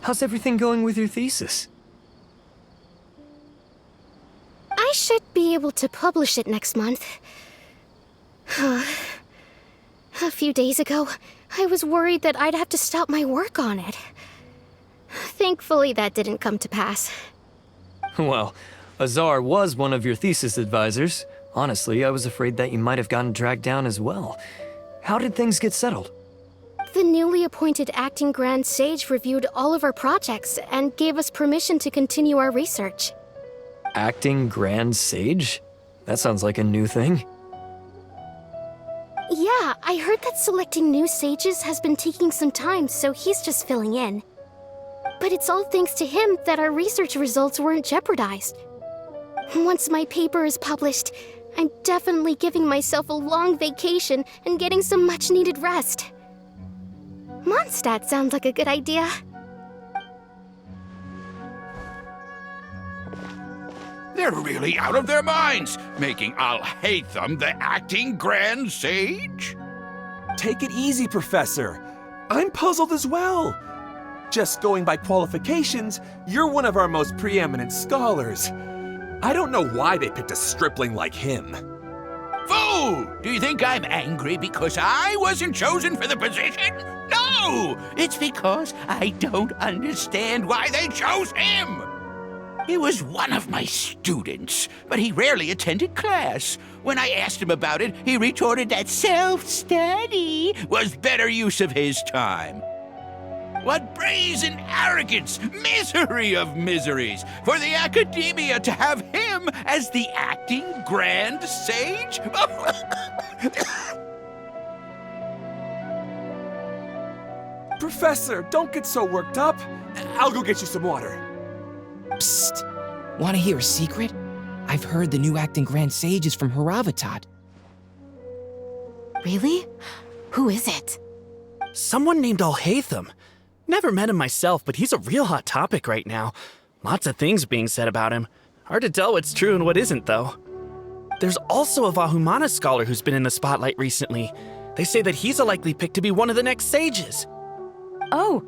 How's everything going with your thesis? I should be able to publish it next month. A few days ago, I was worried that I'd have to stop my work on it. Thankfully, that didn't come to pass. Well, Azar was one of your thesis advisors. Honestly, I was afraid that you might have gotten dragged down as well. How did things get settled? The newly appointed acting Grand Sage reviewed all of our projects and gave us permission to continue our research. Acting Grand Sage? That sounds like a new thing. Yeah, I heard that selecting new sages has been taking some time, so he's just filling in. But it's all thanks to him that our research results weren't jeopardized. Once my paper is published, I'm definitely giving myself a long vacation and getting some much-needed rest. Mondstadt sounds like a good idea. They're really out of their minds, making Al-Haytham the acting Grand Sage? Take it easy, Professor. I'm puzzled as well. Just going by qualifications, you're one of our most preeminent scholars. I don't know why they picked a stripling like him. Fool! Do you think I'm angry because I wasn't chosen for the position? No! It's because I don't understand why they chose him! He was one of my students, but he rarely attended class. When I asked him about it, he retorted that self-study was better use of his time. What brazen arrogance, misery of miseries, for the academia to have him as the acting Grand Sage? Professor, don't get so worked up. I'll go get you some water. Psst! Want to hear a secret? I've heard the new acting Grand Sage is from Haravatat. Really? Who is it? Someone named Al-Haytham. Never met him myself, but he's a real hot topic right now. Lots of things being said about him. Hard to tell what's true and what isn't, though. There's also a Vahumana scholar who's been in the spotlight recently. They say that he's a likely pick to be one of the next sages. Oh,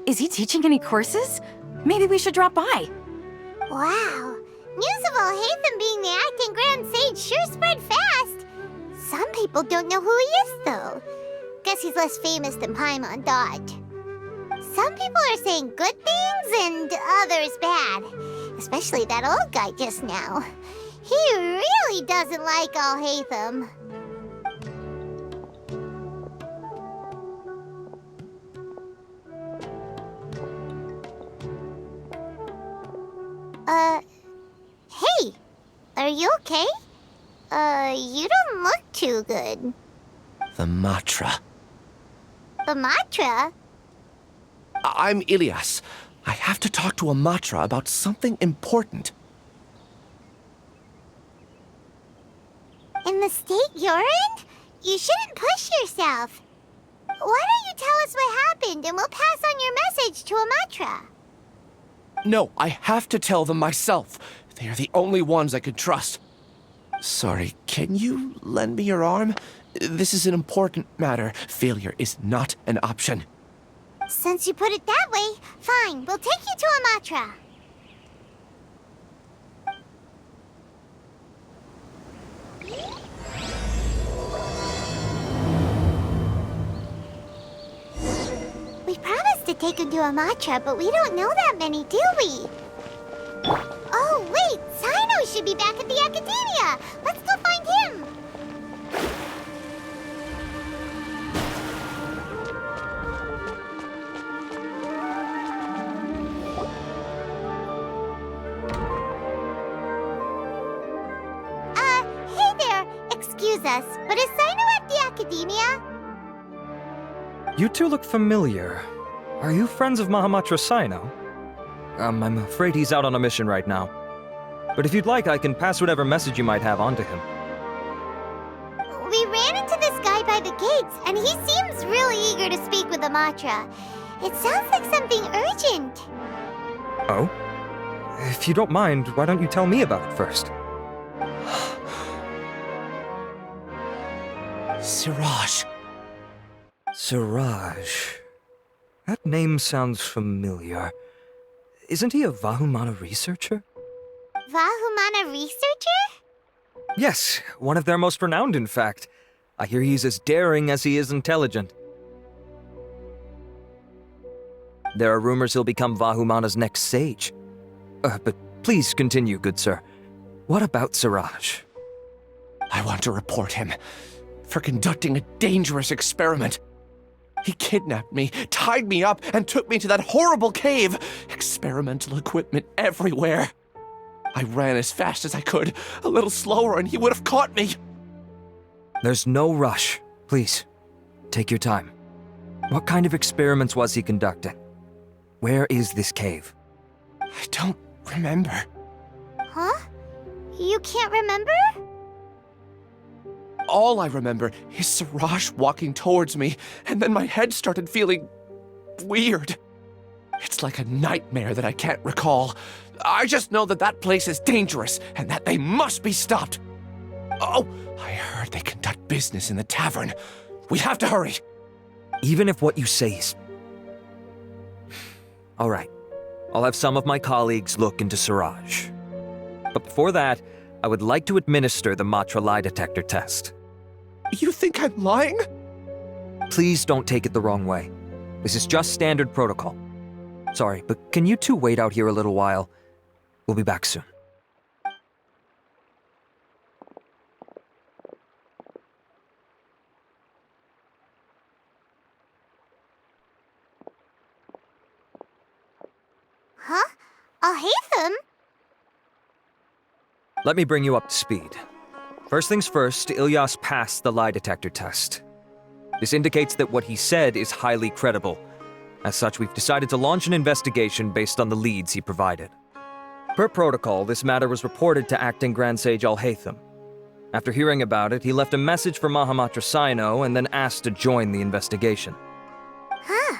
is he teaching any courses? Maybe we should drop by. Wow. News of Al-Haytham being the acting Grand Sage sure spread fast. Some people don't know who he is, though. Guess he's less famous than Paimon Dodge. Some people are saying good things and others bad. Especially that old guy just now. He really doesn't like Al-Haytham. Hey! Are you okay? You don't look too good. The Matra. The Matra? I'm Ilias. I have to talk to a Matra about something important. In the state you're in? You shouldn't push yourself. Why don't you tell us what happened and we'll pass on your message to a Matra? No, I have to tell them myself. They are the only ones I could trust. Sorry, can you lend me your arm? This is an important matter. Failure is not an option. Since you put it that way, fine. We'll take you to a Matra. We promised to take him to a Matra, but we don't know that many, do we? Oh, wait! Sino should be back at the Academia! Let's go find him! Hey there! Excuse us, but is Sino at the Academia? You two look familiar. Are you friends of Mahamatra Sino? I'm afraid he's out on a mission right now. But if you'd like, I can pass whatever message you might have on to him. We ran into this guy by the gates, and he seems really eager to speak with the Matra. It sounds like something urgent. Oh? If you don't mind, why don't you tell me about it first? Siraj. Siraj. That name sounds familiar. Isn't he a Vahumana researcher? Vahumana researcher? Yes, one of their most renowned, in fact. I hear he's as daring as he is intelligent. There are rumors he'll become Vahumana's next sage. But please continue, good sir. What about Siraj? I want to report him for conducting a dangerous experiment. He kidnapped me, tied me up, and took me to that horrible cave. Experimental equipment everywhere. I ran as fast as I could, a little slower, and he would have caught me. There's no rush. Please, take your time. What kind of experiments was he conducting? Where is this cave? I don't remember. Huh? You can't remember? All I remember is Siraj walking towards me, and then my head started feeling weird. It's like a nightmare that I can't recall. I just know that that place is dangerous, and that they must be stopped. Oh, I heard they conduct business in the tavern. We have to hurry. Even if what you say is... All right. I'll have some of my colleagues look into Siraj. But before that, I would like to administer the Matra lie detector test. You think I'm lying? Please don't take it the wrong way. This is just standard protocol. Sorry, but can you two wait out here a little while? We'll be back soon. Huh? Alhaitham? Let me bring you up to speed. First things first, Ilyas passed the lie detector test. This indicates that what he said is highly credible. As such, we've decided to launch an investigation based on the leads he provided. Per protocol, this matter was reported to Acting Grand Sage Alhaitham. After hearing about it, he left a message for Mahamatra Sino and then asked to join the investigation. Huh.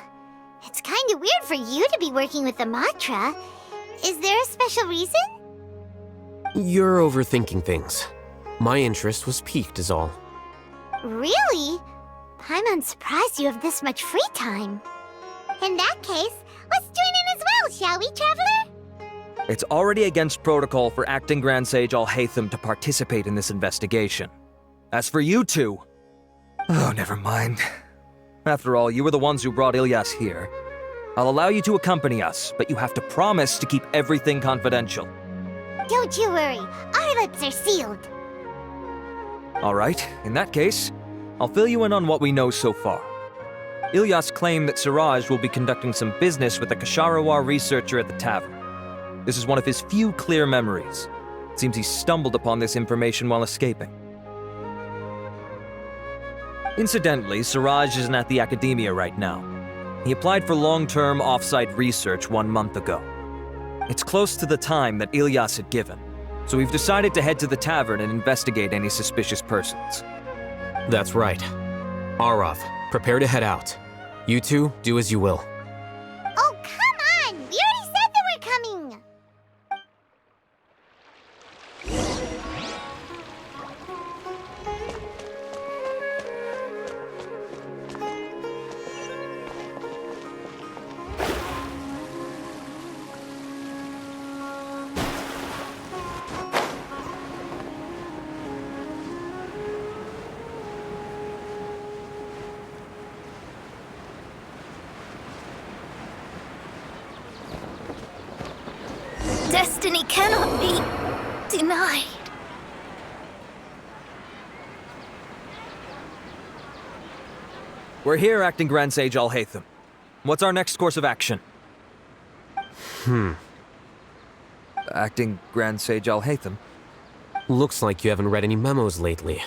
It's kinda weird for you to be working with the Matra. Is there a special reason? You're overthinking things. My interest was piqued is all. Really? I'm surprised you have this much free time. In that case, let's join in as well, shall we, Traveler? It's already against protocol for Acting Grand Sage Alhaitham to participate in this investigation. As for you two... Oh, never mind. After all, you were the ones who brought Ilyas here. I'll allow you to accompany us, but you have to promise to keep everything confidential. Don't you worry, our lips are sealed. All right, in that case, I'll fill you in on what we know so far. Ilyas claimed that Siraj will be conducting some business with a Kasharawar researcher at the tavern. This is one of his few clear memories. It seems he stumbled upon this information while escaping. Incidentally, Siraj isn't at the academia right now. He applied for long-term off-site research 1 month ago. It's close to the time that Ilyas had given, so we've decided to head to the tavern and investigate any suspicious persons. That's right. Arav, prepare to head out. You two, do as you will. Oh, come on! We already said that we're coming! Destiny cannot be denied. We're here, Acting Grand Sage Alhaitham. What's our next course of action? Acting Grand Sage Alhaitham? Looks like you haven't read any memos lately.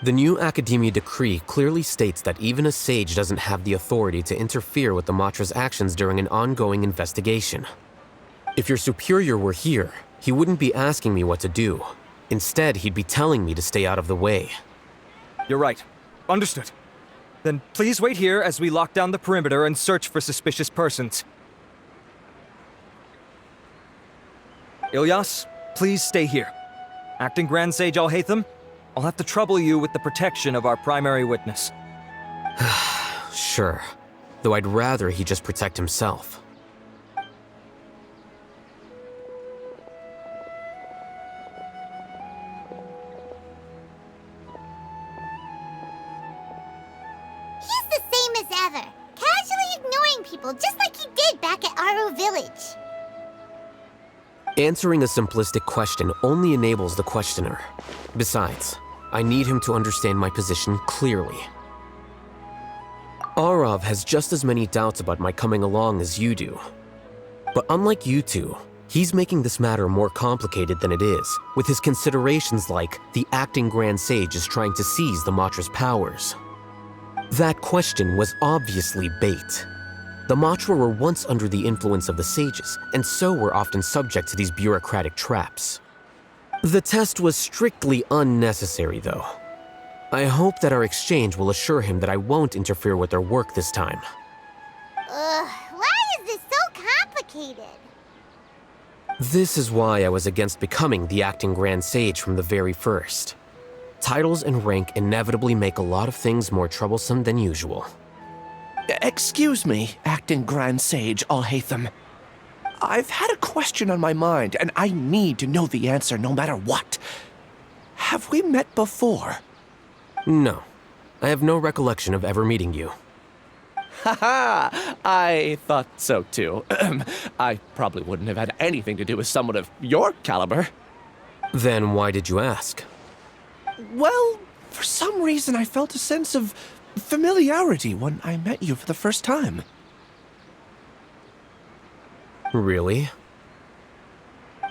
The new Academia decree clearly states that even a sage doesn't have the authority to interfere with the Matra's actions during an ongoing investigation. If your superior were here, he wouldn't be asking me what to do. Instead, he'd be telling me to stay out of the way. You're right. Understood. Then please wait here as we lock down the perimeter and search for suspicious persons. Ilyas, please stay here. Acting Grand Sage Alhaitham, I'll have to trouble you with the protection of our primary witness. Sure. though I'd rather he just protect himself. He's the same as ever, casually ignoring people just like he did back at Aro Village. Answering a simplistic question only enables the questioner. Besides, I need him to understand my position clearly. Arav has just as many doubts about my coming along as you do. But unlike you two, he's making this matter more complicated than it is, with his considerations like the acting Grand Sage is trying to seize the Matra's powers. That question was obviously bait. The Matra were once under the influence of the sages, and so were often subject to these bureaucratic traps. The test was strictly unnecessary, though. I hope that our exchange will assure him that I won't interfere with their work this time. Why is this so complicated? This is why I was against becoming the acting Grand Sage from the very first. Titles and rank inevitably make a lot of things more troublesome than usual. Excuse me, acting Grand Sage Alhaitham. I've had a question on my mind, and I need to know the answer no matter what. Have we met before? No. I have no recollection of ever meeting you. Haha! I thought so too. I probably wouldn't have had anything to do with someone of your caliber. Then why did you ask? Well, for some reason I felt a sense of familiarity when I met you for the first time. Really?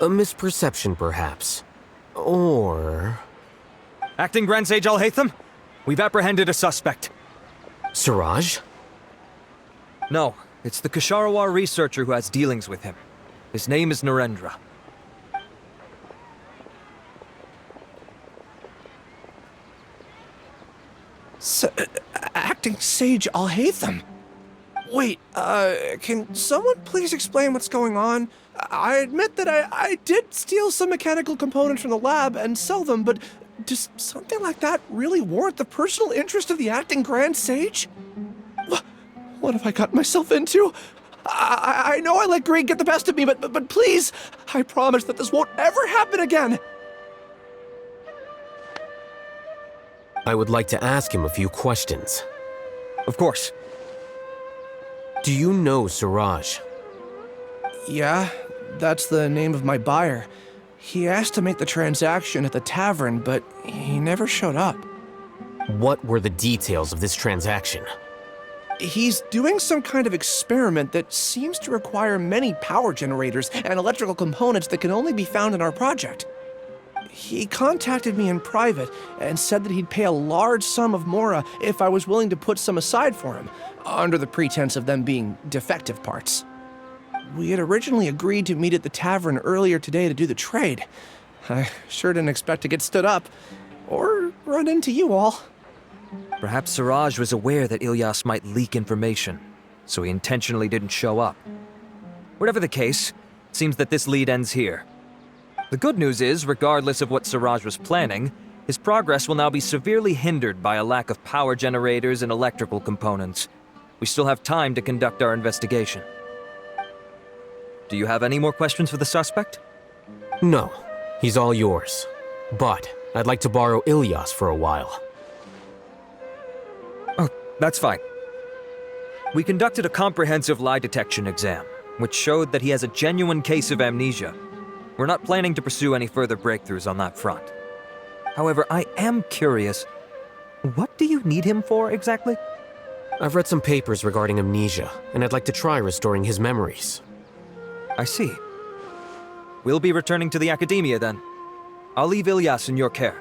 A misperception, perhaps. Or... Acting Grand Sage Alhaitham, we've apprehended a suspect. Siraj? No, it's the Kasharawar researcher who has dealings with him. His name is Narendra. Acting Sage Alhaitham? Wait, can someone please explain what's going on? I admit that I did steal some mechanical components from the lab and sell them, but does something like that really warrant the personal interest of the acting Grand Sage? What have I gotten myself into? I know I let greed get the best of me, but please, I promise that this won't ever happen again. I would like to ask him a few questions. Of course. Do you know Siraj? Yeah, that's the name of my buyer. He asked to make the transaction at the tavern, but he never showed up. What were the details of this transaction? He's doing some kind of experiment that seems to require many power generators and electrical components that can only be found in our project. He contacted me in private and said that he'd pay a large sum of Mora if I was willing to put some aside for him, under the pretense of them being defective parts. We had originally agreed to meet at the tavern earlier today to do the trade. I sure didn't expect to get stood up, or run into you all. Perhaps Siraj was aware that Ilyas might leak information, so he intentionally didn't show up. Whatever the case, it seems that this lead ends here. The good news is, regardless of what Siraj was planning, his progress will now be severely hindered by a lack of power generators and electrical components. We still have time to conduct our investigation. Do you have any more questions for the suspect? No, he's all yours. But I'd like to borrow Ilyas for a while. Oh, that's fine. We conducted a comprehensive lie detection exam, which showed that he has a genuine case of amnesia. We're not planning to pursue any further breakthroughs on that front. However, I am curious, what do you need him for exactly? I've read some papers regarding amnesia, and I'd like to try restoring his memories. I see. We'll be returning to the Academia then. I'll leave Ilyas in your care.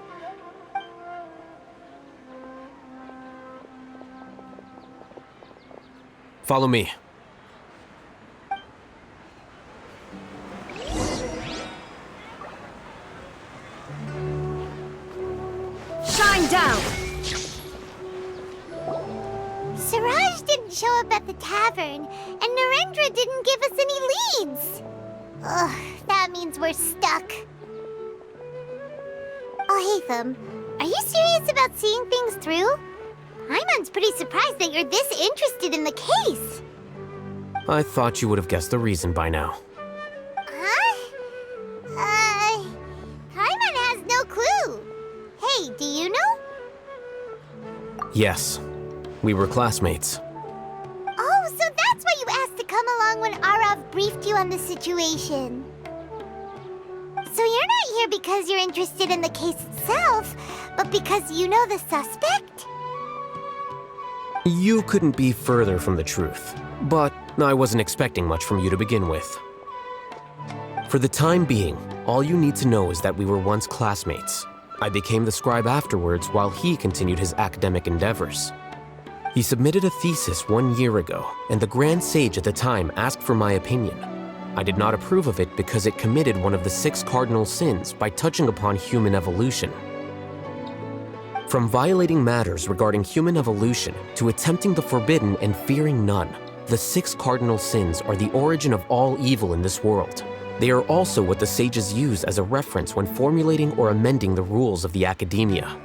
Follow me. Shine down! Siraj didn't show up at the tavern, and Narendra didn't give us any leads. Ugh, that means we're stuck. Alhaitham, are you serious about seeing things through? Paimon's pretty surprised that you're this interested in the case. I thought you would have guessed the reason by now. Huh? Paimon has no clue. Hey, do you know? Yes, we were classmates. Oh, so that's why you asked to come along when Arav briefed you on the situation. So you're not here because you're interested in the case itself, but because you know the suspect? You couldn't be further from the truth, but I wasn't expecting much from you to begin with. For the time being, all you need to know is that we were once classmates. I became the scribe afterwards while he continued his academic endeavors. He submitted a thesis 1 year ago, and the Grand Sage at the time asked for my opinion. I did not approve of it because it committed one of the 6 cardinal sins by touching upon human evolution. From violating matters regarding human evolution to attempting the forbidden and fearing none, the 6 cardinal sins are the origin of all evil in this world. They are also what the sages use as a reference when formulating or amending the rules of the academia.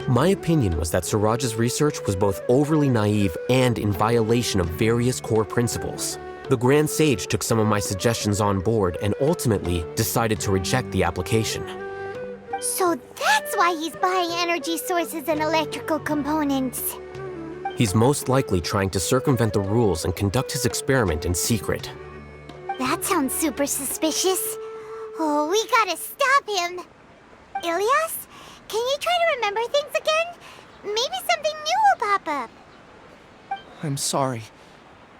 My opinion was that Suraj's research was both overly naive and in violation of various core principles. The Grand Sage took some of my suggestions on board and ultimately decided to reject the application. So that's why he's buying energy sources and electrical components. He's most likely trying to circumvent the rules and conduct his experiment in secret. That sounds super suspicious. Oh, we gotta stop him. Ilias, can you try to remember things again? Maybe something new will pop up. I'm sorry,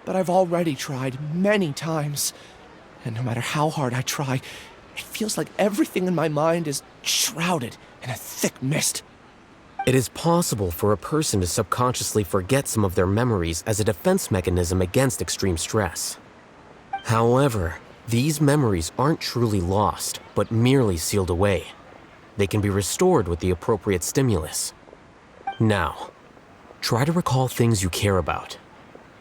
but I've already tried many times. And no matter how hard I try, it feels like everything in my mind is shrouded in a thick mist. It is possible for a person to subconsciously forget some of their memories as a defense mechanism against extreme stress. However, these memories aren't truly lost, but merely sealed away. They can be restored with the appropriate stimulus. Now, try to recall things you care about.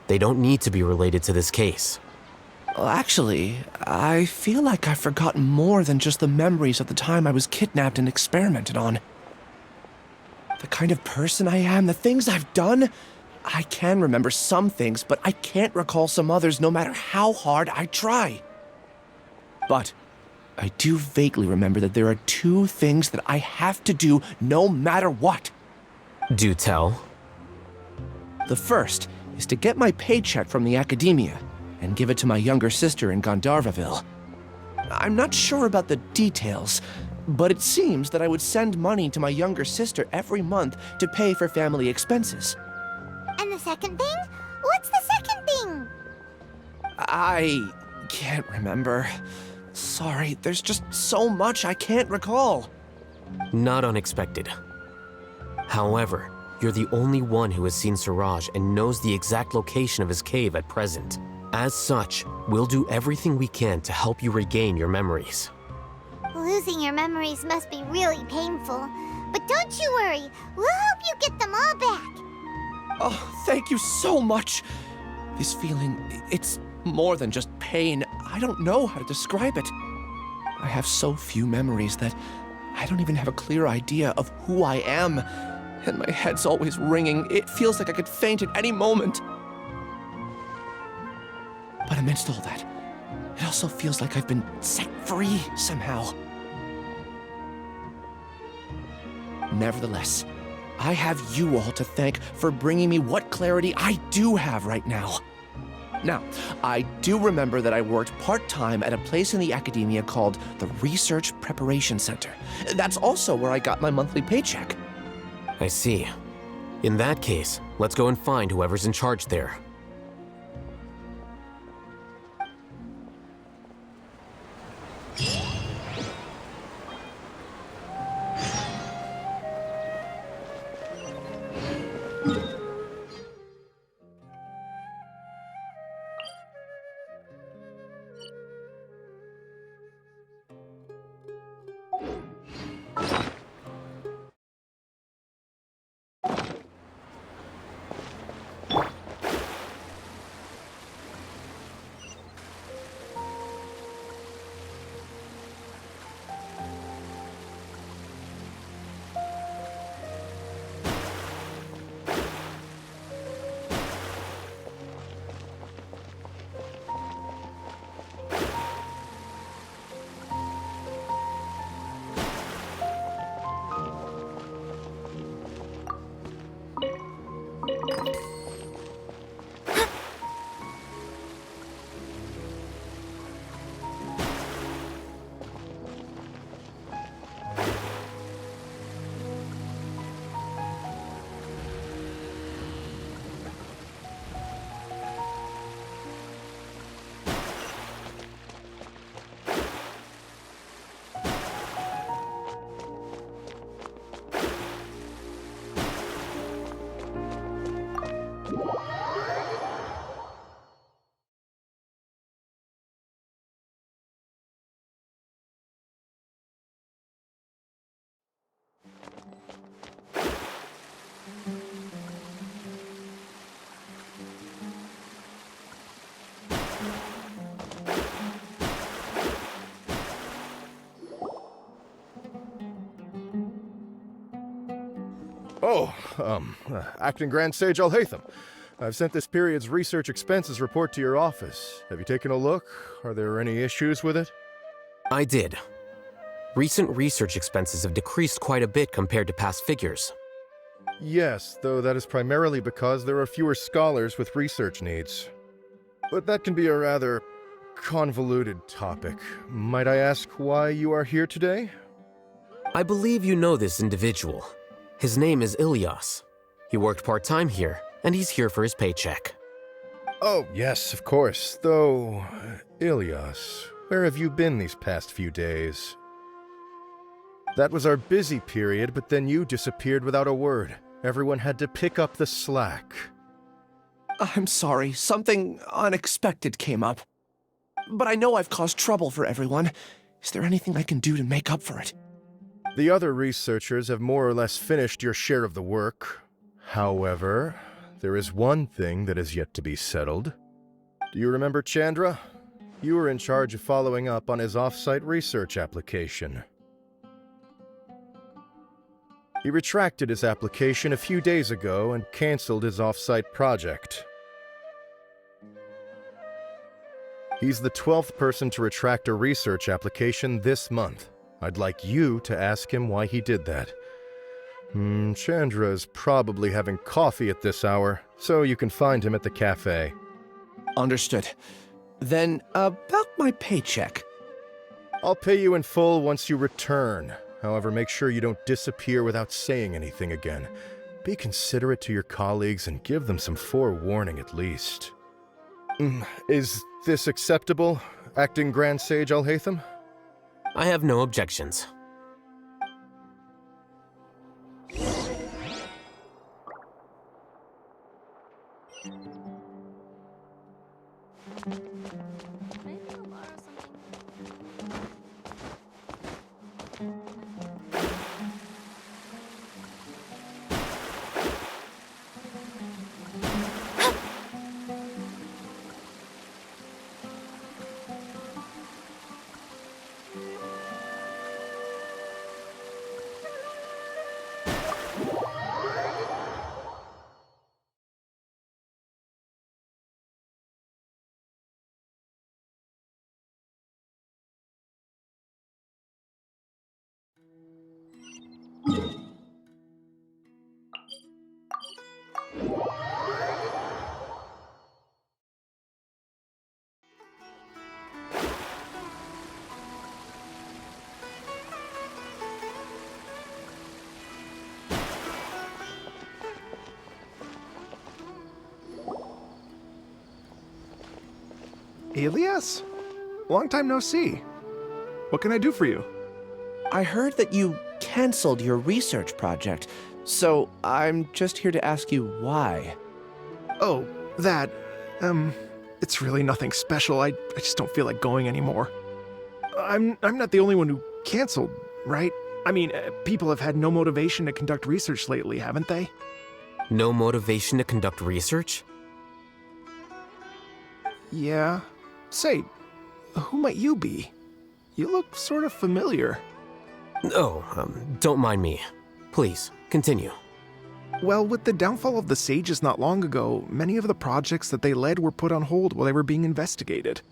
They don't need to be related to this case. Well, actually, I feel like I've forgotten more than just the memories of the time I was kidnapped and experimented on. The kind of person I am, the things I've done, I can remember some things, but I can't recall some others no matter how hard I try. But I do vaguely remember that there are 2 things that I have to do no matter what. Do tell. The first is to get my paycheck from the academia and give it to my younger sister in Gandharvaville. I'm not sure about the details, but it seems that I would send money to my younger sister every month to pay for family expenses. And the second thing? What's the second thing? I can't remember. Sorry, there's just so much I can't recall. Not unexpected. However, you're the only one who has seen Suraj and knows the exact location of his cave at present. As such, we'll do everything we can to help you regain your memories. Losing your memories must be really painful. But don't you worry, we'll help you get them all back. Oh, thank you so much. This feeling, it's more than just pain. I don't know how to describe it. I have so few memories that I don't even have a clear idea of who I am. And my head's always ringing. It feels like I could faint at any moment. But amidst all that, it also feels like I've been set free somehow. Nevertheless, I have you all to thank for bringing me what clarity I do have right now. Now, I do remember that I worked part-time at a place in the academia called the Research Preparation Center. That's also where I got my monthly paycheck. I see. In that case, let's go and find whoever's in charge there. Acting Grand Sage Alhaitham. I've sent this period's research expenses report to your office. Have you taken a look? Are there any issues with it? I did. Recent research expenses have decreased quite a bit compared to past figures. Yes, though that is primarily because there are fewer scholars with research needs. But that can be a rather convoluted topic. Might I ask why you are here today? I believe you know this individual. His name is Ilyas. He worked part-time here, and he's here for his paycheck. Oh, yes, of course. Though, Ilyas, where have you been these past few days? That was our busy period, but then you disappeared without a word. Everyone had to pick up the slack. I'm sorry, something unexpected came up. But I know I've caused trouble for everyone. Is there anything I can do to make up for it? The other researchers have more or less finished your share of the work. However, there is one thing that is yet to be settled. Do you remember Chandra? You were in charge of following up on his off-site research application. He retracted his application a few days ago and canceled his off-site project. He's the 12th person to retract a research application this month. I'd like you to ask him why he did that. Chandra is probably having coffee at this hour, so you can find him at the cafe. Understood. Then, about my paycheck. I'll pay you in full once you return. However, make sure you don't disappear without saying anything again. Be considerate to your colleagues and give them some forewarning at least. Is this acceptable, Acting Grand Sage Alhaitham? I have no objections. Ilyas? Long time no see. What can I do for you? I heard that you canceled your research project, so I'm just here to ask you why. Oh, that, it's really nothing special. I just don't feel like going anymore. I'm not the only one who canceled, right? I mean, people have had no motivation to conduct research lately, haven't they? No motivation to conduct research? Yeah. Say, who might you be? You look sort of familiar. Oh, don't mind me. Please, continue. Well, with the downfall of the Sages not long ago, many of the projects that they led were put on hold while they were being investigated.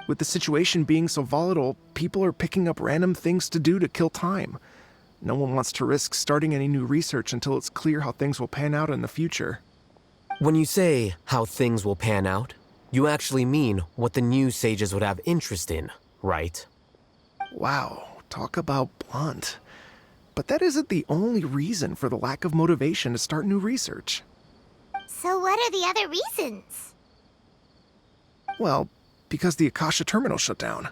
With the situation being so volatile, people are picking up random things to do to kill time. No one wants to risk starting any new research until it's clear how things will pan out in the future. When you say how things will pan out, you actually mean what the new sages would have interest in, right? Wow, talk about blunt. But that isn't the only reason for the lack of motivation to start new research. So what are the other reasons? Well, because the Akasha terminal shut down.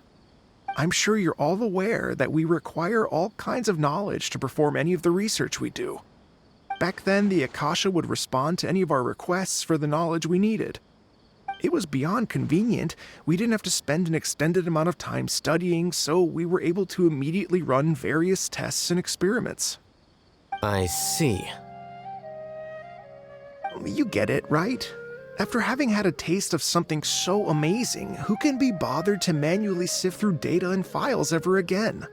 I'm sure you're all aware that we require all kinds of knowledge to perform any of the research we do. Back then, the Akasha would respond to any of our requests for the knowledge we needed. It was beyond convenient. We didn't have to spend an extended amount of time studying, so we were able to immediately run various tests and experiments. I see. You get it, right? After having had a taste of something so amazing, who can be bothered to manually sift through data and files ever again?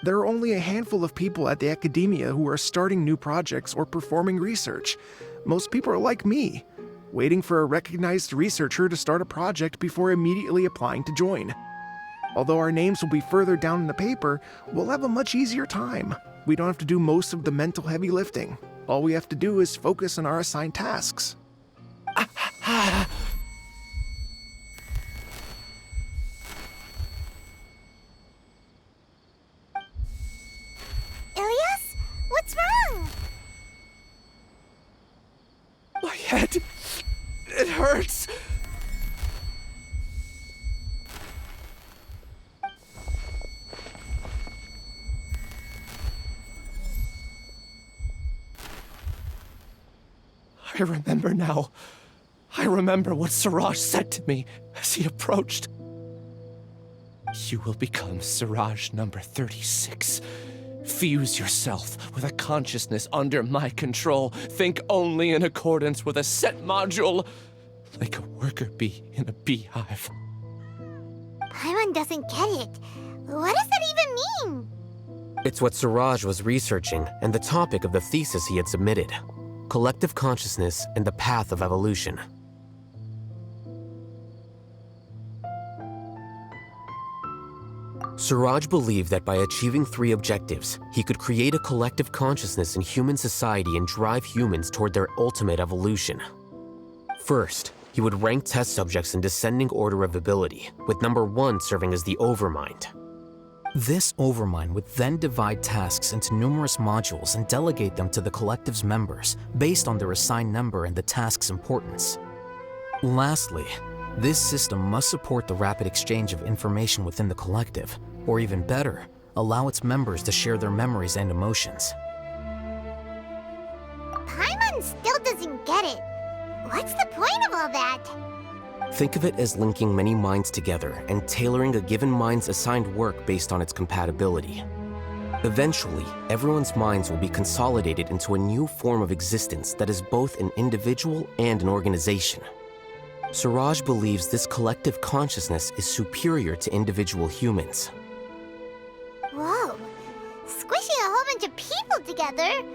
There are only a handful of people at the academia who are starting new projects or performing research. Most people are like me, waiting for a recognized researcher to start a project before immediately applying to join. Although our names will be further down in the paper, we'll have a much easier time. We don't have to do most of the mental heavy lifting. All we have to do is focus on our assigned tasks. Ilias? What's wrong? My head. It hurts. I remember now. I remember what Siraj said to me as he approached. You will become Siraj number 36. Fuse yourself with a consciousness under my control. Think only in accordance with a set module, like a worker bee in a beehive. Paimon doesn't get it. What does that even mean? It's what Siraj was researching and the topic of the thesis he had submitted. Collective consciousness and the path of evolution. Siraj believed that by achieving 3 objectives, he could create a collective consciousness in human society and drive humans toward their ultimate evolution. First, he would rank test subjects in descending order of ability, with number 1 serving as the overmind. This overmind would then divide tasks into numerous modules and delegate them to the collective's members based on their assigned number and the task's importance. Lastly, this system must support the rapid exchange of information within the collective, or even better, allow its members to share their memories and emotions. Paimon still doesn't get it. What's the point of all that? Think of it as linking many minds together and tailoring a given mind's assigned work based on its compatibility. Eventually, everyone's minds will be consolidated into a new form of existence that is both an individual and an organization. Siraj believes this collective consciousness is superior to individual humans. Whoa. Squishing a whole bunch of people together?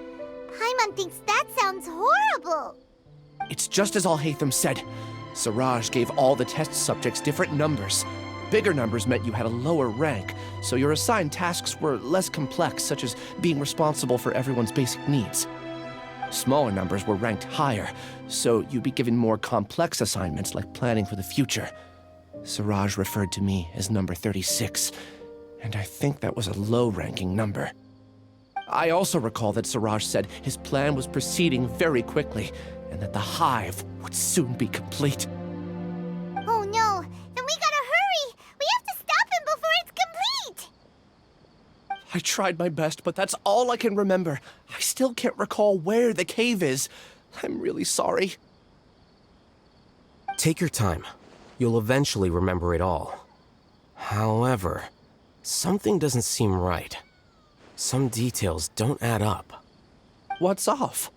Paimon thinks that sounds horrible. It's just as Al-Haytham said. Siraj gave all the test subjects different numbers. Bigger numbers meant you had a lower rank, so your assigned tasks were less complex, such as being responsible for everyone's basic needs. Smaller numbers were ranked higher, so you'd be given more complex assignments like planning for the future. Siraj referred to me as number 36, and I think that was a low-ranking number. I also recall that Siraj said his plan was proceeding very quickly, and that the hive would soon be complete. Oh no, then we gotta hurry! We have to stop him before it's complete! I tried my best, but that's all I can remember. I still can't recall where the cave is. I'm really sorry. Take your time. You'll eventually remember it all. However, something doesn't seem right. Some details don't add up. What's off?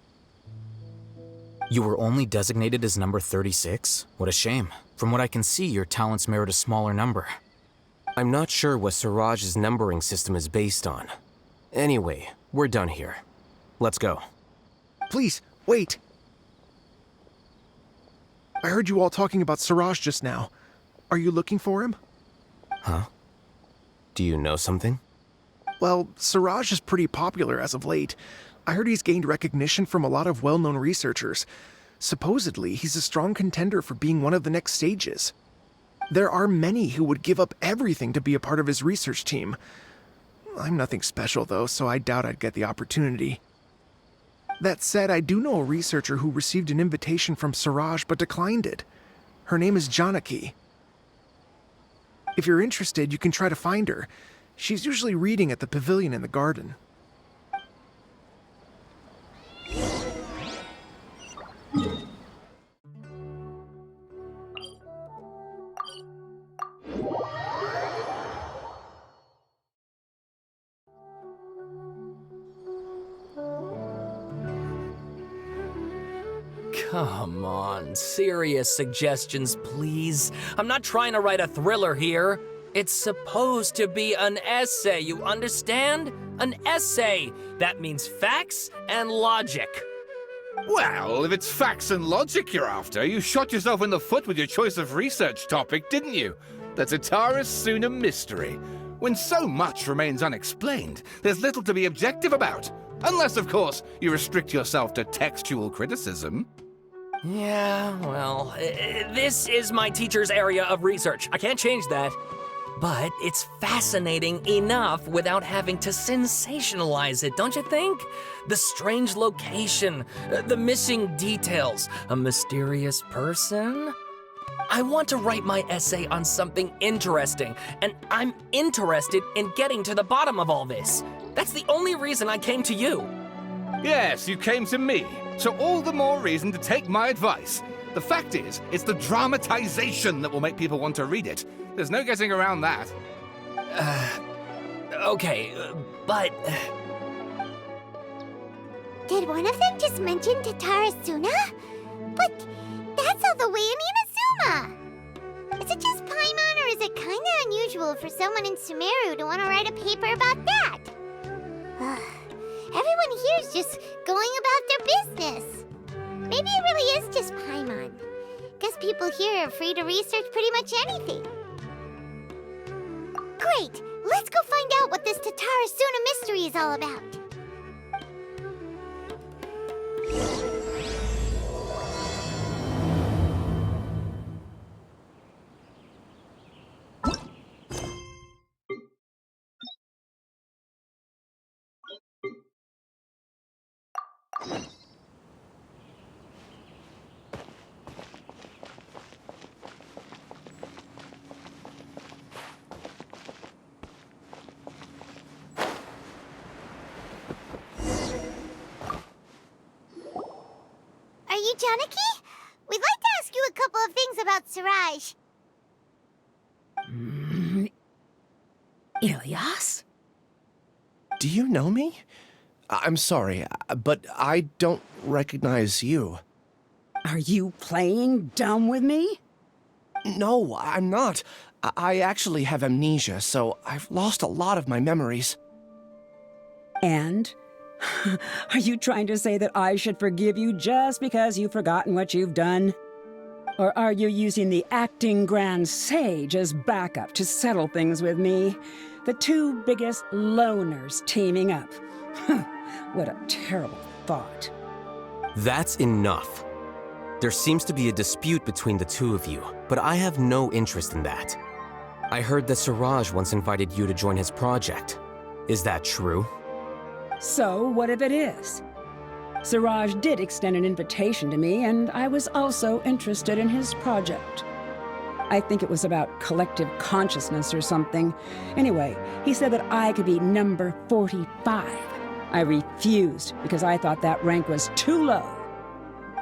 You were only designated as number 36? What a shame. From what I can see, your talents merit a smaller number. I'm not sure what Siraj's numbering system is based on. Anyway, we're done here. Let's go. Please, wait. I heard you all talking about Siraj just now. Are you looking for him? Huh? Do you know something? Well, Siraj is pretty popular as of late. I heard he's gained recognition from a lot of well-known researchers. Supposedly, he's a strong contender for being one of the next sages. There are many who would give up everything to be a part of his research team. I'm nothing special, though, so I doubt I'd get the opportunity. That said, I do know a researcher who received an invitation from Siraj but declined it. Her name is Janaki. If you're interested, you can try to find her. She's usually reading at the pavilion in the garden. Come on, serious suggestions, please. I'm not trying to write a thriller here. It's supposed to be an essay, you understand? An essay! That means facts and logic. Well, if it's facts and logic you're after, you shot yourself in the foot with your choice of research topic, didn't you? The Tataris Suna mystery. When so much remains unexplained, there's little to be objective about. Unless, of course, you restrict yourself to textual criticism. Yeah, well, this is my teacher's area of research. I can't change that. But it's fascinating enough without having to sensationalize it, don't you think? The strange location, the missing details, a mysterious person. I want to write my essay on something interesting, and I'm interested in getting to the bottom of all this. That's the only reason I came to you. Yes, you came to me, so all the more reason to take my advice. The fact is, it's the dramatization that will make people want to read it. There's no getting around that. Okay, but... Did one of them just mention Tataris Suna? But that's all the way in Inazuma! Is it just Paimon, or is it kinda unusual for someone in Sumeru to want to write a paper about that? Everyone here's just going about their business. Maybe it really is just Paimon. Guess people here are free to research pretty much anything. Great! Let's go find out what this Tataris Suna mystery is all about. Are you Janaki? We'd like to ask you a couple of things about Siraj. Ilias? Do you know me? I'm sorry, but I don't recognize you. Are you playing dumb with me? No, I'm not. I actually have amnesia, so I've lost a lot of my memories. And? Are you trying to say that I should forgive you just because you've forgotten what you've done? Or are you using the acting Grand Sage as backup to settle things with me? The two biggest loners teaming up. What a terrible thought. That's enough. There seems to be a dispute between the two of you, but I have no interest in that. I heard that Siraj once invited you to join his project. Is that true? So, what if it is? Siraj did extend an invitation to me, and I was also interested in his project. I think it was about collective consciousness or something. Anyway, he said that I could be number 45. I refused because I thought that rank was too low.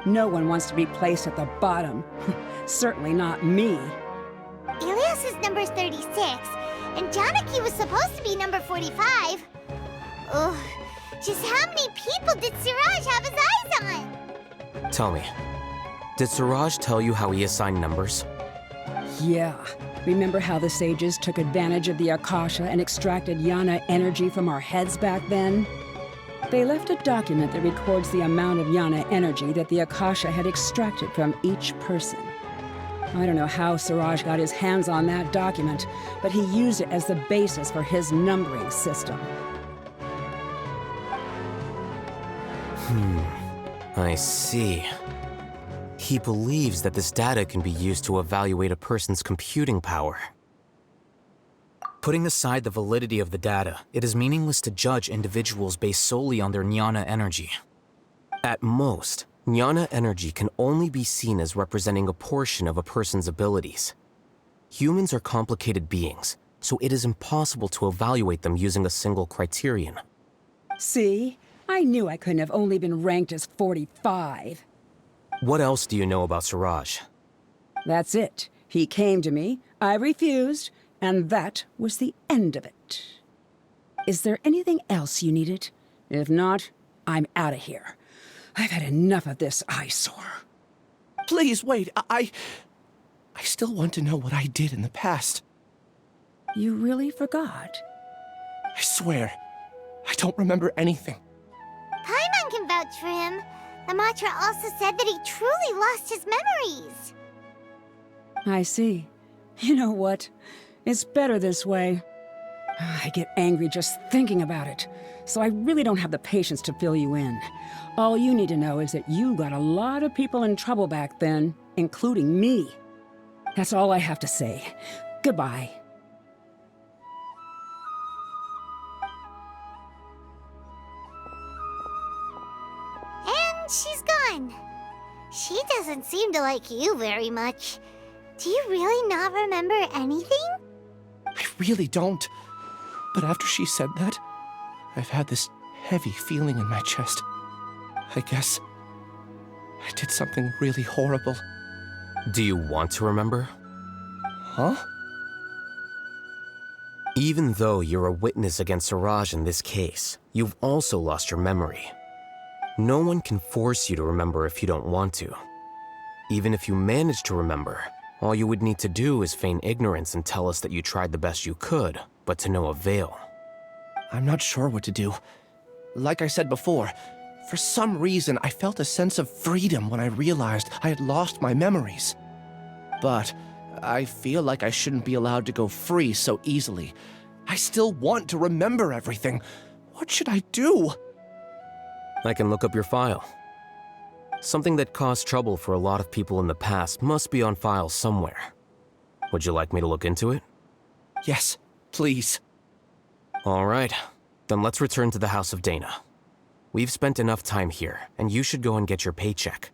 No one wants to be placed at the bottom. Certainly not me. Ilias is number 36, and Janaki was supposed to be number 45. Ugh, just how many people did Siraj have his eyes on? Tell me, did Siraj tell you how he assigned numbers? Yeah. Remember how the sages took advantage of the Akasha and extracted Yana energy from our heads back then? They left a document that records the amount of Yana energy that the Akasha had extracted from each person. I don't know how Siraj got his hands on that document, but he used it as the basis for his numbering system. I see. He believes that this data can be used to evaluate a person's computing power. Putting aside the validity of the data, it is meaningless to judge individuals based solely on their jnana energy. At most, jnana energy can only be seen as representing a portion of a person's abilities. Humans are complicated beings, so it is impossible to evaluate them using a single criterion. See? I knew I couldn't have only been ranked as 45. What else do you know about Siraj? That's it. He came to me, I refused, and that was the end of it. Is there anything else you needed? If not, I'm out of here. I've had enough of this eyesore. Please, wait. I still want to know what I did in the past. You really forgot? I swear, I don't remember anything. Paimon can vouch for him. The mantra also said that he truly lost his memories. I see. You know what? It's better this way. I get angry just thinking about it, so I really don't have the patience to fill you in. All you need to know is that you got a lot of people in trouble back then, including me. That's all I have to say. Goodbye. And she's gone. She doesn't seem to like you very much. Do you really not remember anything? I really don't. But after she said that, I've had this heavy feeling in my chest. I guess I did something really horrible. Do you want to remember? Huh? Even though you're a witness against Siraj in this case, you've also lost your memory. No one can force you to remember if you don't want to. Even if you manage to remember, all you would need to do is feign ignorance and tell us that you tried the best you could, but to no avail. I'm not sure what to do. Like I said before, for some reason I felt a sense of freedom when I realized I had lost my memories. But I feel like I shouldn't be allowed to go free so easily. I still want to remember everything. What should I do? I can look up your file. Something that caused trouble for a lot of people in the past must be on file somewhere. Would you like me to look into it? Yes, please. All right, then let's return to the House of Dana. We've spent enough time here, and you should go and get your paycheck.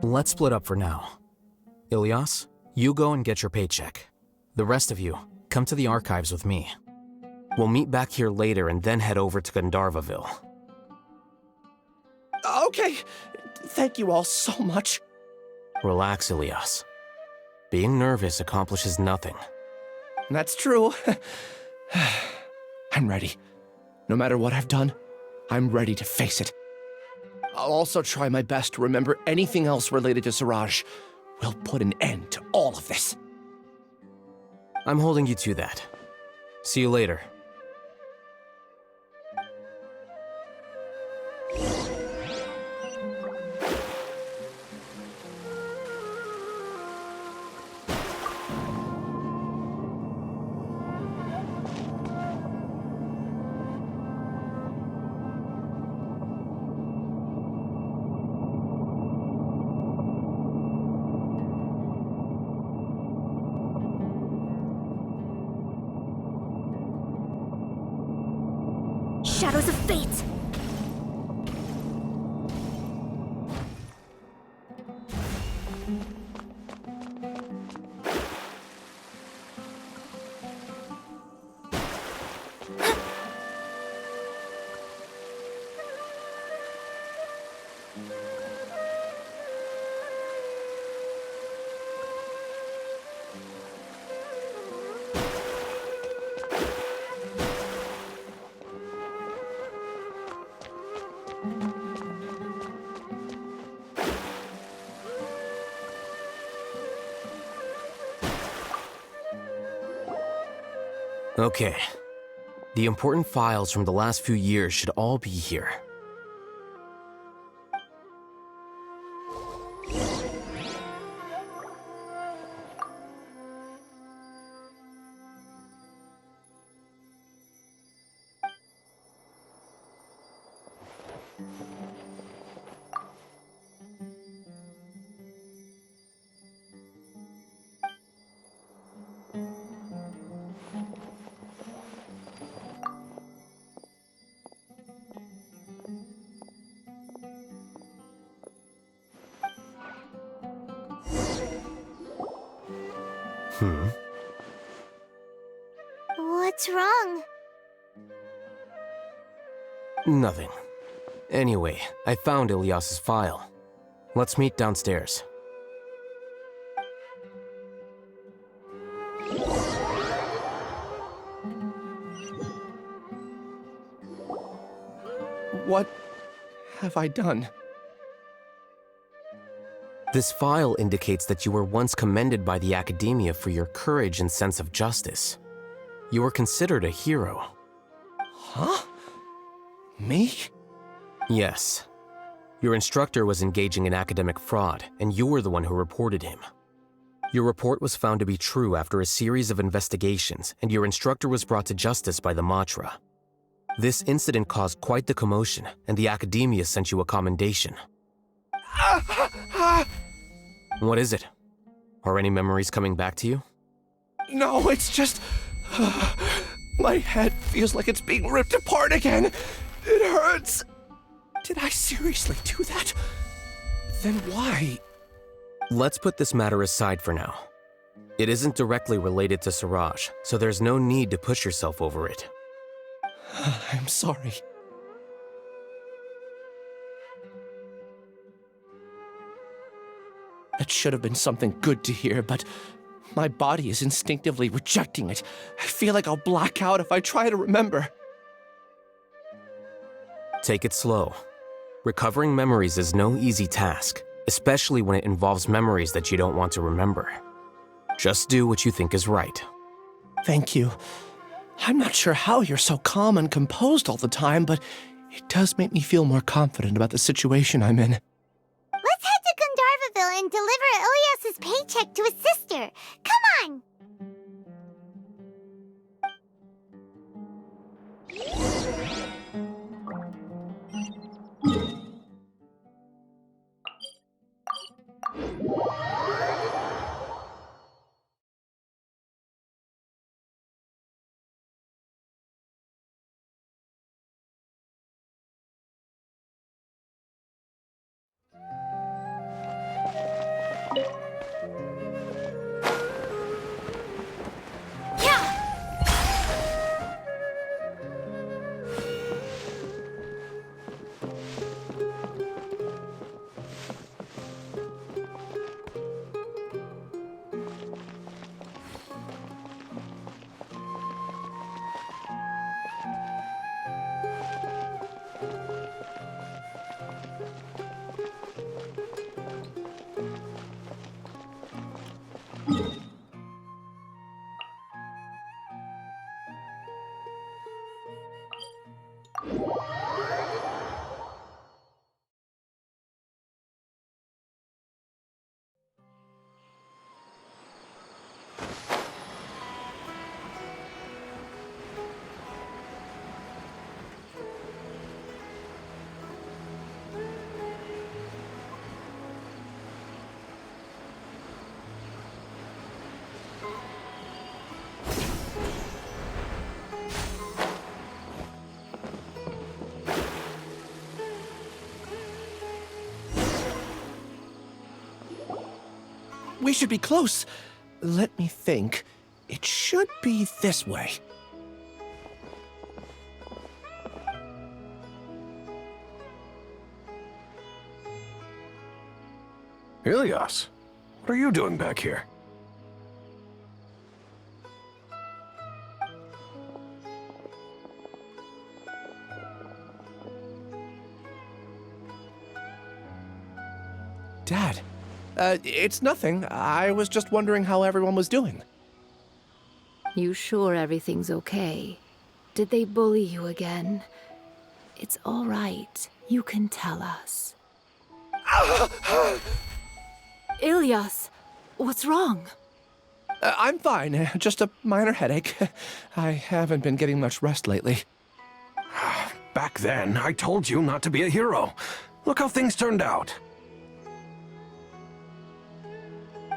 Let's split up for now. Ilyas, you go and get your paycheck. The rest of you, come to the archives with me. We'll meet back here later and then head over to Gandharvaville. Okay, thank you all so much. Relax, Ilyas. Being nervous accomplishes nothing. That's true. I'm ready. No matter what I've done, I'm ready to face it. I'll also try my best to remember anything else related to Siraj. We'll put an end to all of this. I'm holding you to that. See you later. Shadows of Fate! Okay. The important files from the last few years should all be here. What's wrong? Nothing. Anyway, I found Ilyas's file. Let's meet downstairs. What have I done? This file indicates that you were once commended by the Academia for your courage and sense of justice. You were considered a hero. Huh? Me? Yes. Your instructor was engaging in academic fraud, and you were the one who reported him. Your report was found to be true after a series of investigations, and your instructor was brought to justice by the Matra. This incident caused quite the commotion, and the Academia sent you a commendation. What is it? Are any memories coming back to you? No, it's just... my head feels like it's being ripped apart again. It hurts. Did I seriously do that? Then why? Let's put this matter aside for now. It isn't directly related to Siraj, so there's no need to push yourself over it. I'm sorry. That should have been something good to hear, but my body is instinctively rejecting it. I feel like I'll black out if I try to remember. Take it slow. Recovering memories is no easy task, especially when it involves memories that you don't want to remember. Just do what you think is right. Thank you. I'm not sure how you're so calm and composed all the time, but it does make me feel more confident about the situation I'm in. Let's head to Gandharvaville and deliver Ilyas's paycheck to his sister. Come on! We should be close. Let me think. It should be this way. Ilyas, what are you doing back here? Dad, it's nothing. I was just wondering how everyone was doing. You sure everything's okay? Did they bully you again? It's all right. You can tell us. Ilyas, what's wrong? I'm fine. Just a minor headache. I haven't been getting much rest lately. Back then, I told you not to be a hero. Look how things turned out.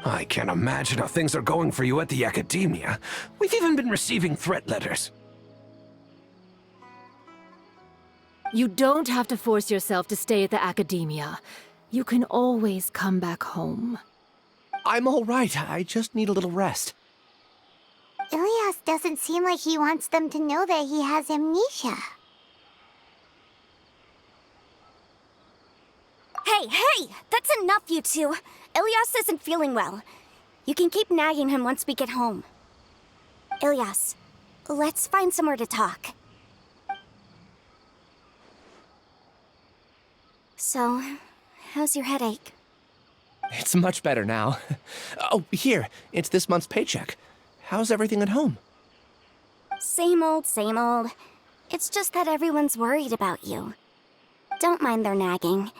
I can't imagine how things are going for you at the Academia. We've even been receiving threat letters. You don't have to force yourself to stay at the Academia. You can always come back home. I'm all right. I just need a little rest. Ilyas doesn't seem like he wants them to know that he has amnesia. Hey! That's enough, you two. Ilyas isn't feeling well. You can keep nagging him once we get home. Ilyas, let's find somewhere to talk. So, how's your headache? It's much better now. Oh, here. It's this month's paycheck. How's everything at home? Same old, same old. It's just that everyone's worried about you. Don't mind their nagging.